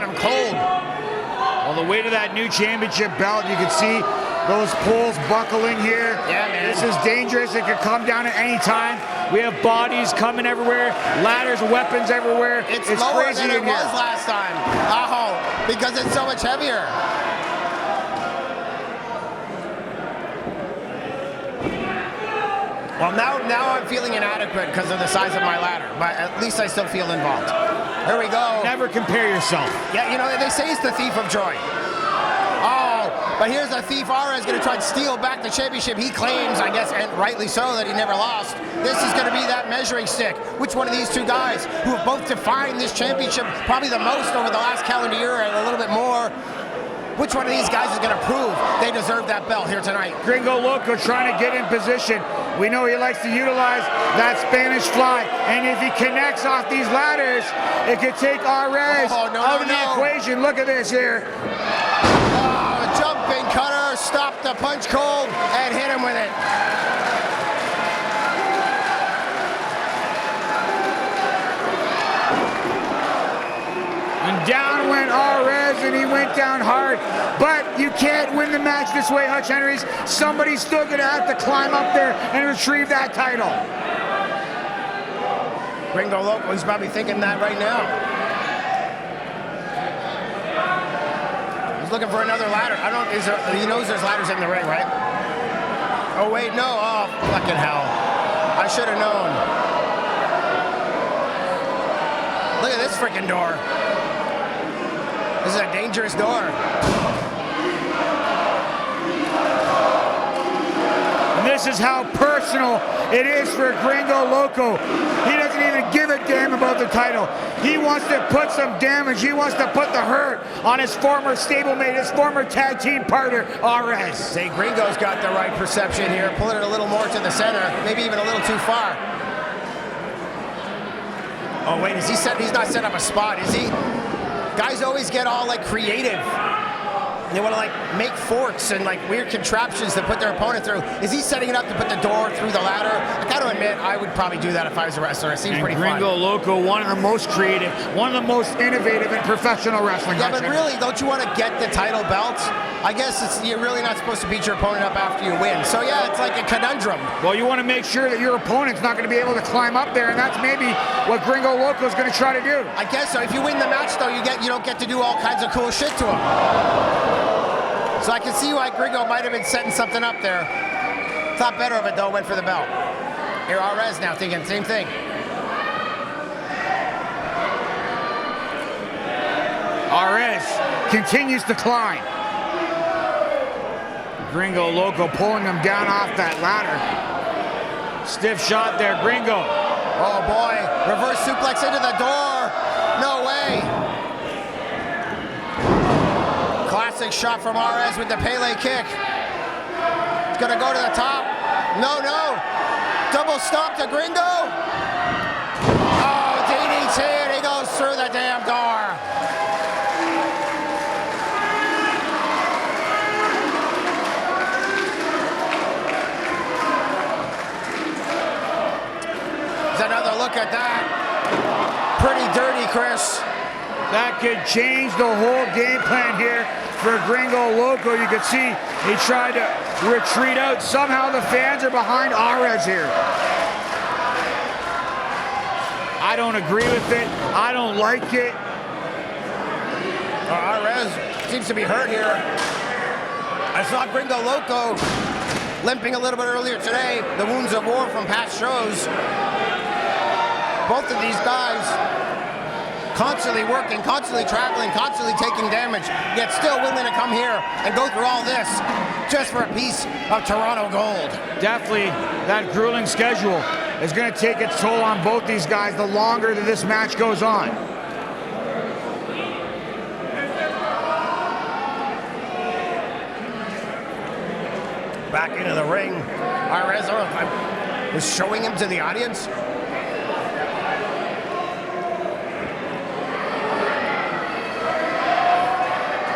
him cold.
Well, the weight of that new championship belt, you can see those poles buckling here.
Yeah, man.
This is dangerous. It could come down at any time. We have bodies coming everywhere, ladders, weapons everywhere.
It's lower than it was last time. Oh, because it's so much heavier. Well, now I'm feeling inadequate because of the size of my ladder, but at least I still feel involved. Here we go.
Never compare yourself.
Yeah, you know, they say it's the thief of joy. Oh, but here's a thief. AREZ going to try to steal back the championship. He claims, I guess, and rightly so, that he never lost. This is going to be that measuring stick. Which one of these two guys, who have both defined this championship probably the most over the last calendar year and a little bit more, which one of these guys is going to prove they deserve that belt here tonight?
Gringo Loco trying to get in position. We know he likes to utilize that Spanish fly, and if he connects off these ladders, it could take AREZ out of the equation. Look at this here.
Oh, jumping cutter, stopped the punch cold, and hit him with it.
And down went can't win the match this way, Hutch Henrys. Somebody's still gonna have to climb up there and retrieve that title.
Gringo Loco is probably thinking that right now. He's looking for another ladder. I don't, he knows there's ladders in the ring, right? Oh wait, no, oh, fucking hell. I should have known. Look at this freaking door. This is a dangerous door.
And this is how personal it is for Gringo Loco. He doesn't even give a damn about the title. He wants to put some damage. He wants to put the hurt on his former stablemate, his former tag team partner, AREZ.
Say Gringo's got the right perception here, pulling it a little more to the center, maybe even a little too far. Oh wait, is he set? He's not set up a spot, is he? Guys always get all like creative. They want to like make forts and like weird contraptions to put their opponent through. Is he setting it up to put the door through the ladder? I gotta admit, I would probably do that if I was a wrestler. It seems pretty fun.
Gringo Loco, one of the most creative, one of the most innovative in professional wrestling.
Yeah, but really, don't you want to get the title belt? I guess you're really not supposed to beat your opponent up after you win. So yeah, it's like a conundrum.
Well, you want to make sure that your opponent's not going to be able to climb up there, and that's maybe what Gringo Loco is going to try to do.
I guess so. If you win the match, though, you don't get to do all kinds of cool shit to him. So I can see why Gringo might have been setting something up there. Thought better of it, though, went for the belt. Here, AREZ now thinking the same thing.
AREZ continues to climb. Gringo Loco pulling him down off that ladder. Stiff shot there, Gringo.
Oh boy, reverse suplex into the door. No way. Classic shot from AREZ with the Pele kick. It's gonna go to the top. No. Double stomp to Gringo. Oh, DDT, and he goes through the damn door. There's another look at that. Pretty dirty, Chris.
That could change the whole game plan here for Gringo Loco. You can see he tried to retreat out. Somehow the fans are behind AREZ here. I don't agree with it. I don't like it.
AREZ seems to be hurt here. I saw Gringo Loco limping a little bit earlier today. The wounds of war from past shows. Both of these guys constantly working, constantly traveling, constantly taking damage, yet still willing to come here and go through all this just for a piece of Toronto gold.
Definitely, that grueling schedule is going to take its toll on both these guys the longer that this match goes on.
Back into the ring. AREZ, I was showing him to the audience.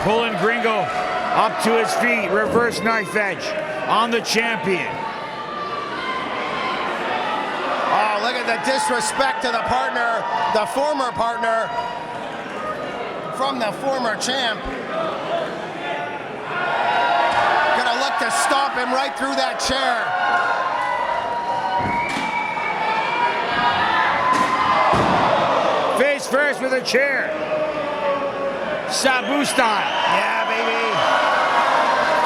Pulling Gringo up to his feet, reverse knife edge on the champion.
Oh, look at the disrespect to the partner, the former partner from the former champ. Gonna look to stomp him right through that chair.
Face first with a chair. Sabu style.
Yeah, baby.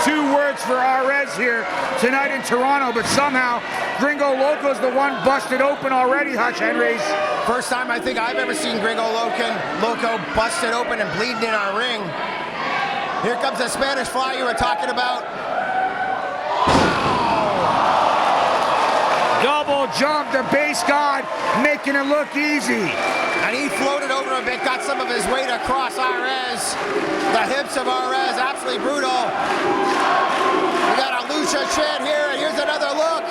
2 words for AREZ here tonight in Toronto, but somehow Gringo Loco's the one busted open already, Hutch Henrys.
First time I think I've ever seen Gringo Loco busted open and bleeding in our ring. Here comes the Spanish fly you were talking about.
Double jump, the base god, making it look easy.
And he floated over a bit, got some of his weight across AREZ. The hips of AREZ, absolutely brutal. We got a Lucha chant here, and here's another look.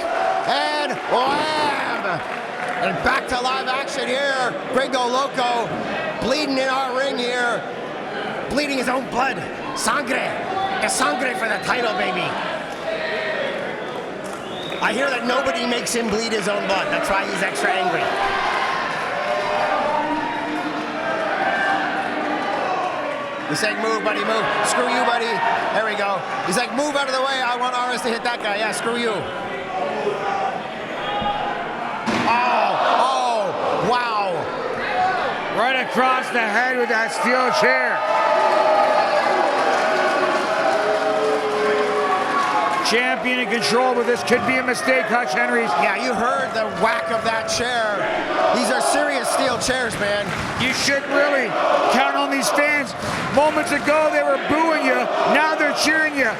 And wham! And back to live action here. Gringo Loco bleeding in our ring here. Bleeding his own blood. Sangre. Es sangre for the title, baby. I hear that nobody makes him bleed his own blood. That's why he's extra angry. He's saying, move, buddy, move. Screw you, buddy. There we go. He's like, move out of the way. I want AREZ to hit that guy. Yeah, screw you. Oh, wow.
Right across the head with that steel chair. Champion in control, but this could be a mistake, Hutch Henrys.
Yeah, you heard the whack of that chair. These are serious steel chairs, man.
You should really count on these fans. Moments ago, they were booing you. Now they're cheering you.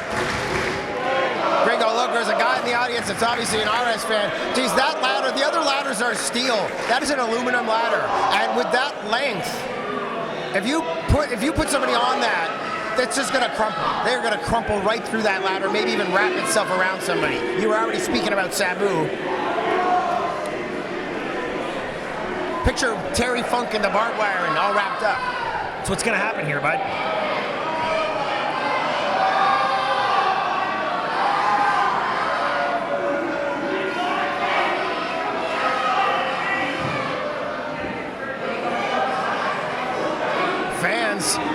GRiiNGO LOCO, there's a guy in the audience that's obviously an AREZ fan. Geez, that ladder, the other ladders are steel. That is an aluminum ladder. And with that length, if you put somebody on that, it's just gonna crumple. They're gonna crumple right through that ladder, maybe even wrap itself around somebody. You were already speaking about Sabu. Picture Terry Funk and the barbed wire and all wrapped up. That's what's gonna happen here, bud.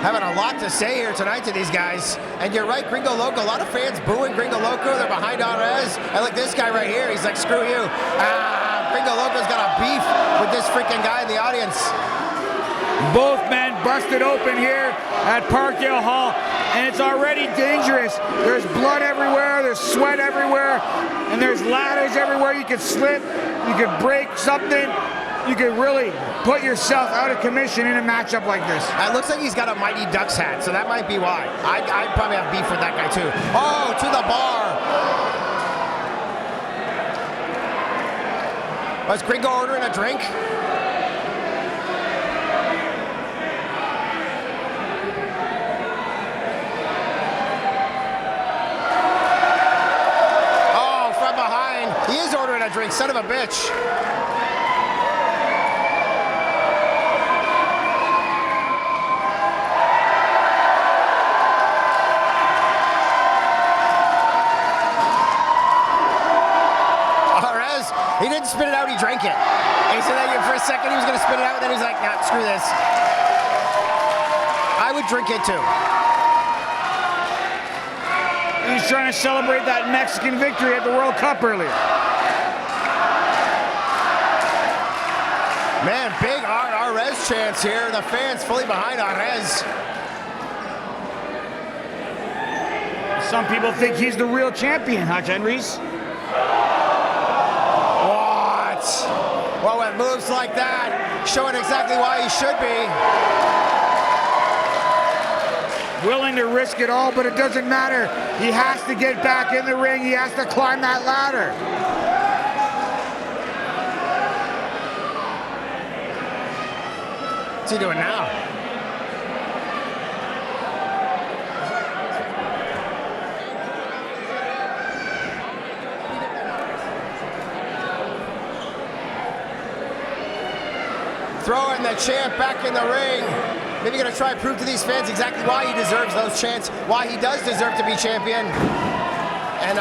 Having a lot to say here tonight to these guys. And you're right, GRiiNGO LOCO, a lot of fans booing GRiiNGO LOCO. They're behind AREZ. And look, this guy right here, he's like, screw you. GRiiNGO LOCO's got a beef with this freaking guy in the audience.
Both men busted open here at Parkdale Hall, and it's already dangerous. There's blood everywhere, there's sweat everywhere, and there's ladders everywhere. You could slip, you could break something. You could really put yourself out of commission in a matchup like this.
It looks like he's got a Mighty Ducks hat, so that might be why. I'd probably have beef with that guy too. Oh, to the bar. Was GRiiNGO ordering a drink? Oh, from behind. He is ordering a drink, son of a bitch. He didn't spit it out, he drank it. He said that for a second he was gonna spit it out, and then he's like, nah, screw this. I would drink it too.
He's trying to celebrate that Mexican victory at the World Cup earlier.
Man, big AREZ chance here. The fans fully behind AREZ.
Some people think he's the real champion, Hutch Henrys.
Well, with moves like that, showing exactly why he should be.
Willing to risk it all, but it doesn't matter. He has to get back in the ring. He has to climb that ladder.
What's he doing now? Throwing the champ back in the ring. Maybe gonna try to prove to these fans exactly why he deserves those chants, why he does deserve to be champion. And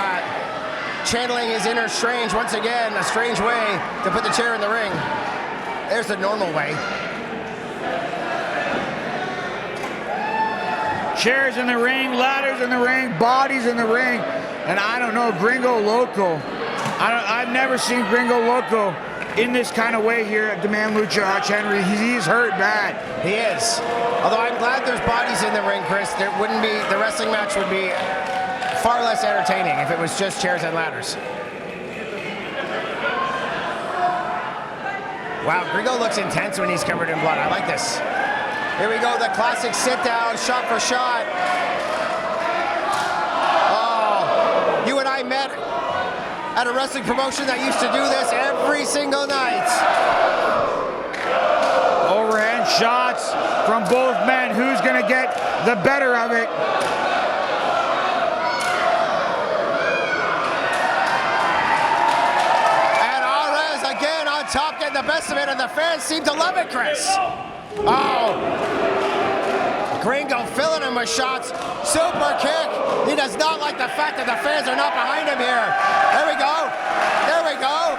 channeling his inner Strange once again, a strange way to put the chair in the ring. There's the normal way.
Chairs in the ring, ladders in the ring, bodies in the ring. And I don't know, GRiiNGO LOCO. I've never seen GRiiNGO LOCO in this kind of way here at Demand Lucha, Hutch Henry. He's hurt bad.
He is. Although I'm glad there's bodies in the ring, Chris. There wouldn't be, the wrestling match would be far less entertaining if it was just chairs and ladders. Wow, GRiiNGO looks intense when he's covered in blood. I like this. Here we go, the classic sit down, shot for shot. Oh, you and I met at a wrestling promotion that used to do this every single night.
Overhand shots from both men. Who's gonna get the better of it?
And AREZ again on top, getting the best of it, and the fans seem to love it, Chris. Oh, GRiiNGO filling him with shots. Super kick. He does not like the fact that the fans are not behind him here. There we go. There we go.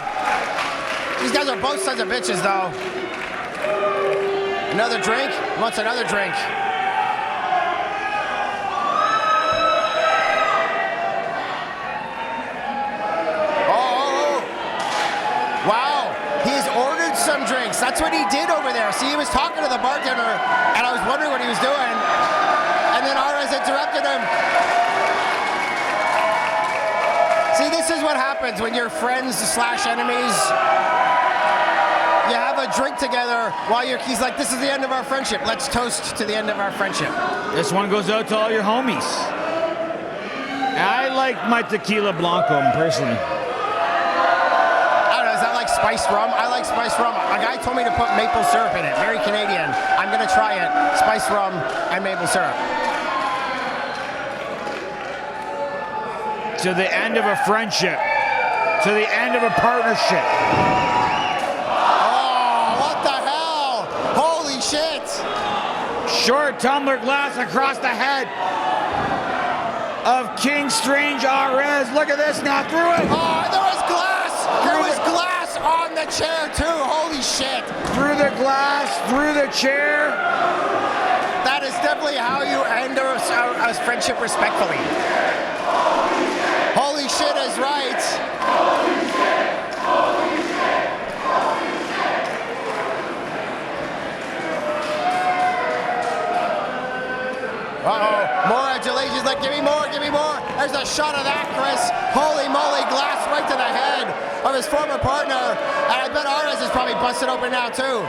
These guys are both sons of bitches, though. Another drink? He wants another drink. some drinks. That's what he did over there. See, he was talking to the bartender, and I was wondering what he was doing. And then AREZ interrupted him. See, this is what happens when you're friends slash enemies. You have a drink together while he's like, this is the end of our friendship. Let's toast to the end of our friendship.
This one goes out to all your homies. I like my tequila blanco personally.
I don't know, is that like spiced rum? I like spiced rum. A guy told me to put maple syrup in it. Very Canadian. I'm gonna try it. Spiced rum and maple syrup.
To the end of a friendship. To the end of a partnership. Short tumbler glass across the head of King Strange AREZ. Look at this now, through it.
Oh, there was glass. There was glass on the chair too. Holy shit.
Through the glass, through the chair.
That is definitely how you end a friendship respectfully. Holy shit is right. Uh-oh, more adulations, like, give me more, give me more. There's a shot of that, Chris. Holy moly, glass right to the head of his former partner. And I bet AREZ is probably busted open now, too.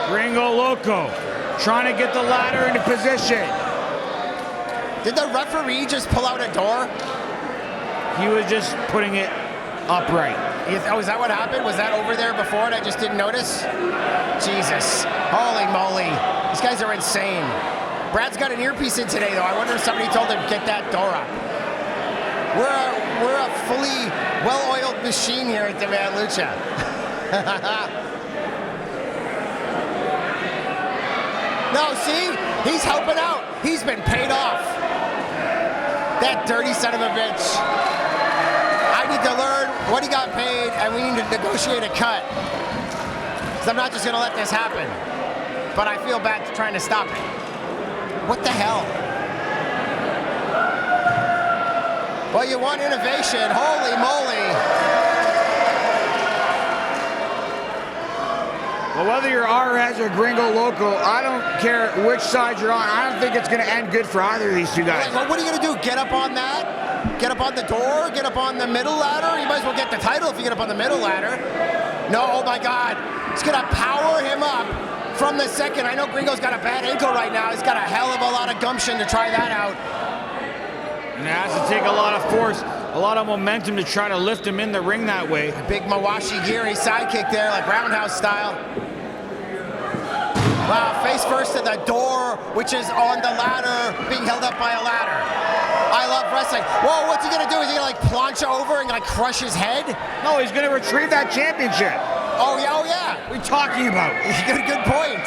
GRiiNGO LOCO trying to get the ladder into position.
Did the referee just pull out a door?
He was just putting it upright.
Oh, is that what happened? Was that over there before and I just didn't notice? Jesus. Holy moly. These guys are insane. Brad's got an earpiece in today, though. I wonder if somebody told him, get that door up. We're a fully well-oiled machine here at Demand Lucha. No, see? He's helping out. He's been paid off. That dirty son of a bitch. I need to learn what he got paid, and we need to negotiate a cut. Because I'm not just going to let this happen. But I feel bad trying to stop it. What the hell? Well, you want innovation. Holy moly.
Well, whether you're AREZ or GRiiNGO LOCO, I don't care which side you're on. I don't think it's going to end good for either of these two guys.
Well, what are you going to do? Get up on that? Get up on the door? Get up on the middle ladder? You might as well get the title if you get up on the middle ladder. No, oh my God. It's going to power him up from the second. I know GRiiNGO's got a bad ankle right now. He's got a hell of a lot of gumption to try that out.
And it has to take a lot of force, a lot of momentum to try to lift him in the ring that way.
Big Mawashi Giri sidekick there, like roundhouse style. Wow, face first to the door, which is on the ladder, being held up by a ladder. I love wrestling. Whoa, what's he gonna do? Is he gonna like plancha over and like crush his head?
No, he's gonna retrieve that championship.
Oh yeah, oh yeah.
What are you talking about?
Good point.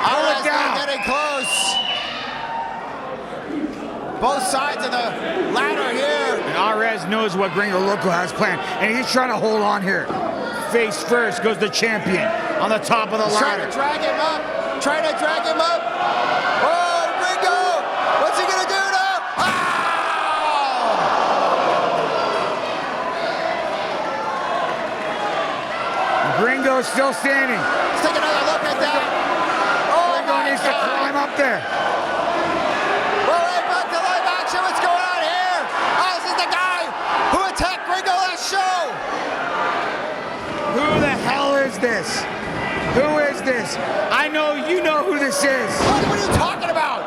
AREZ getting close. Both sides of the ladder here.
And AREZ knows what GRiiNGO LOCO has planned, and he's trying to hold on here. Face first goes the champion on the top of the ladder.
Trying to drag him up. Trying to drag him up. Oh, GRiiNGO! What's he gonna do now?
Oh! GRiiNGO is still standing.
Let's take another look at that. Oh,
GRiiNGO needs to climb up there.
We're right back to live action. What's going on here? Oh, this is the guy who attacked GRiiNGO last show.
Who the hell is this? Who is this? I know you know who this is.
What are you talking about?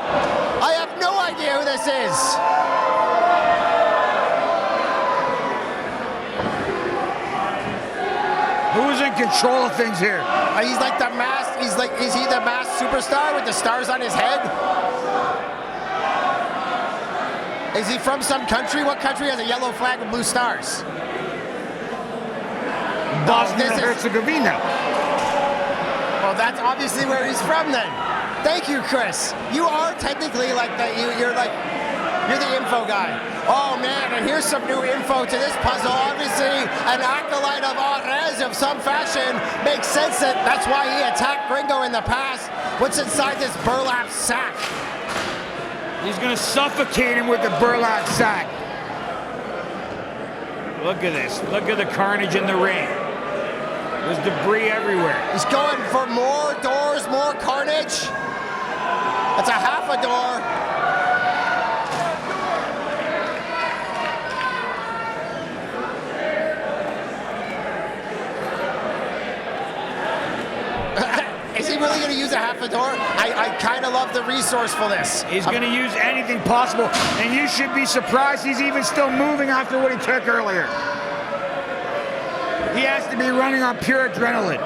I have no idea who this is.
Who's in control of things here?
He's like the masked, is he the masked superstar with the stars on his head? Is he from some country? What country has a yellow flag with blue stars?
Bosnia and Herzegovina.
Well, that's obviously where he's from then. Thank you, Chris. You are technically like you're the info guy. Oh man, and here's some new info to this puzzle. Obviously, an acolyte of AREZ of some fashion makes sense that that's why he attacked GRiiNGO in the past. What's inside this burlap sack?
He's gonna suffocate him with the burlap sack. Look at this. Look at the carnage in the ring. There's debris everywhere.
He's going for more doors, more carnage. That's a half a door. Is he really going to use a half a door? I kind of love the resourcefulness.
He's going to use anything possible, and you should be surprised he's even still moving after what he took earlier. He has to be running on pure adrenaline.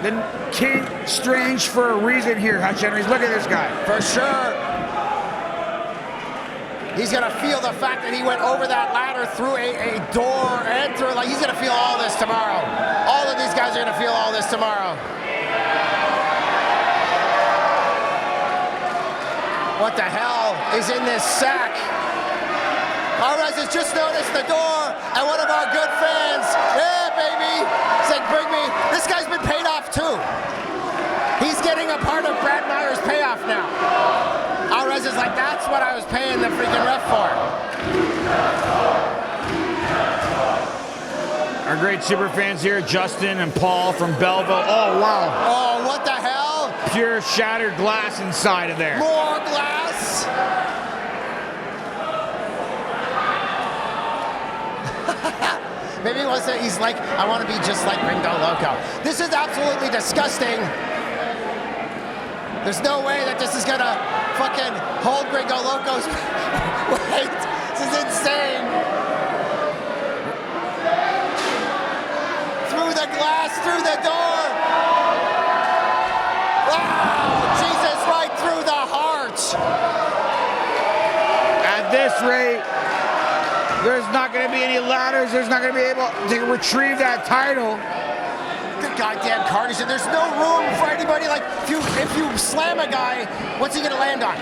The King Strange for a reason here, Hutch Henrys. Look at this guy.
For sure. He's going to feel the fact that he went over that ladder through a door and through, like, he's going to feel all this tomorrow. All of these guys are going to feel all this tomorrow. What the hell is in this sack? AREZ has just noticed the door, and one of our good fans, yeah, baby, said, bring me. This guy's been paid off too. He's getting a part of Brad Meyer's payoff now. AREZ is like, that's what I was paying the freaking ref for.
Our great super fans here, Justin and Paul from Belleville. Oh, wow.
Oh, what the hell?
Pure shattered glass inside of there.
More glass. Maybe he wants to, he's like, I want to be just like GRiiNGO LOCO. This is absolutely disgusting. There's no way that this is gonna fucking hold GRiiNGO LOCO's. Wait, this is insane. Through the glass, through the door. Wow, Jesus, right through the heart.
At this rate, there's not going to be any ladders. There's not going to be able to retrieve that title.
The goddamn carnage, and there's no room for anybody. Like, if you slam a guy, what's he gonna land on?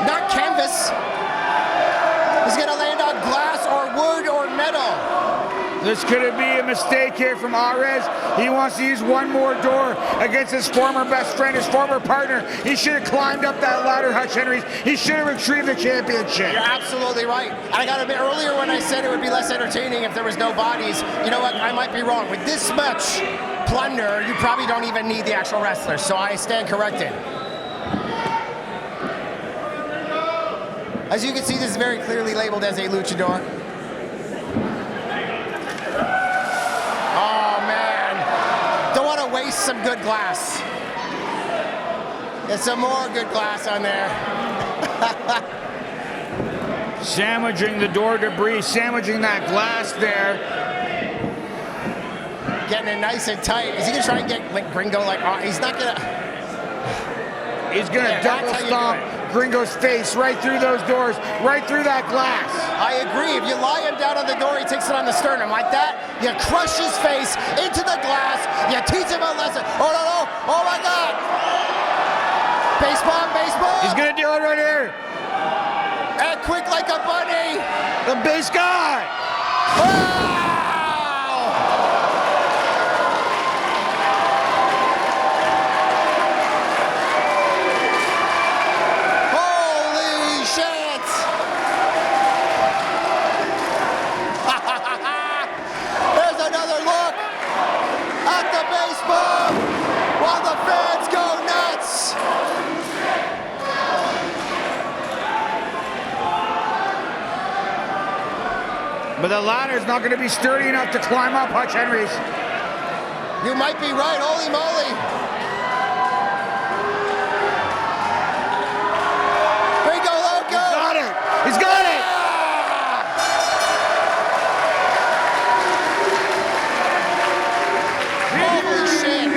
Not canvas. He's gonna land on glass or wood or metal.
This could be a mistake here from AREZ. He wants to use one more door against his former best friend, his former partner. He should have climbed up that ladder, Hutch Henrys. He should have retrieved the championship.
You're absolutely right. I gotta admit, earlier when I said it would be less entertaining if there was no bodies, you know what, I might be wrong. With this much plunder, you probably don't even need the actual wrestlers, so I stand corrected. As you can see, this is very clearly labeled as a luchador. Oh man, don't want to waste some good glass. There's some more good glass on there.
Sandwiching the door debris, sandwiching that glass there.
Getting it nice and tight. Is he gonna try and get like GRiiNGO like, oh, he's not gonna.
He's gonna double stomp GRiiNGO's face right through those doors, right through that glass.
I agree. If you lie him down on the door, he takes it on the sternum like that. You crush his face into the glass. You teach him a lesson. Oh no, no! Oh my God! Baseball, baseball.
He's gonna do it right here.
And quick like a bunny.
The base guy.
Wow! Holy shit! There's another look at the baseball while the fans go nuts.
But the ladder's not going to be sturdy enough to climb up, Hutch Henrys.
You might be right, holy moly. GRiiNGO LOCO!
He's got it! He's got it!
Holy shit!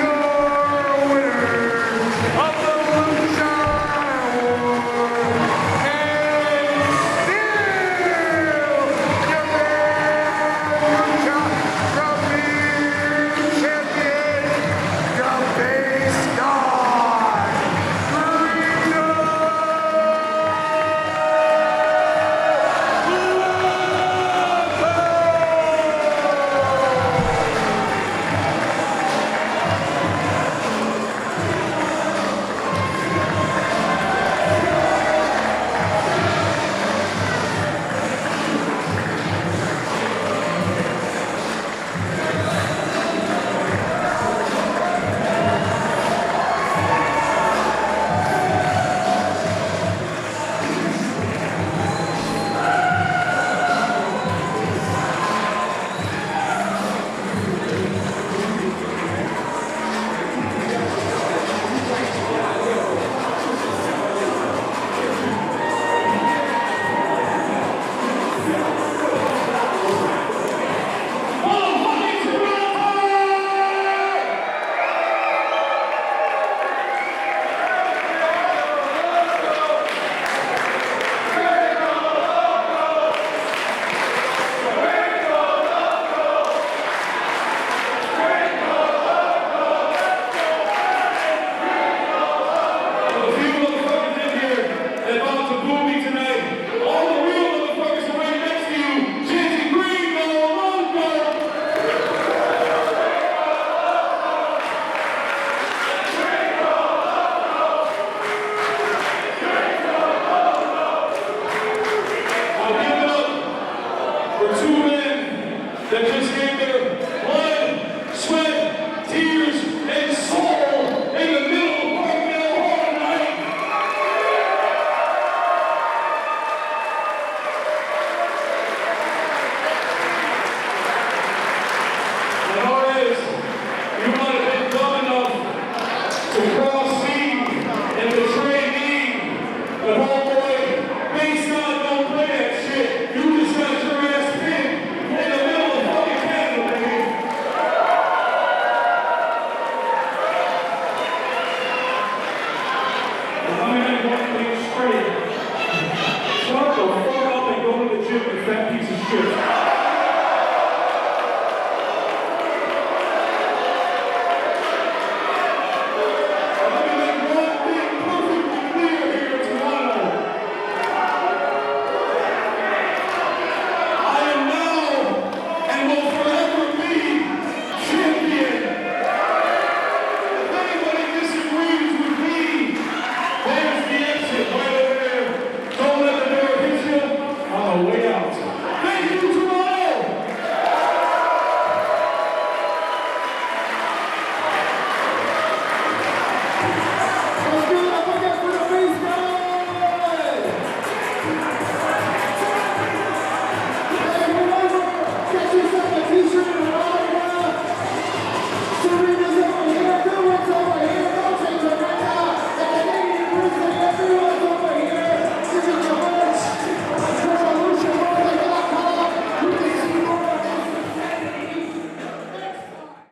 But homeboy, Baseline don't play that shit. You just got your ass pinned in the middle of fucking Canada, baby. I'm gonna go and straight. Shut the fuck up and go to the gym, you fat piece of shit.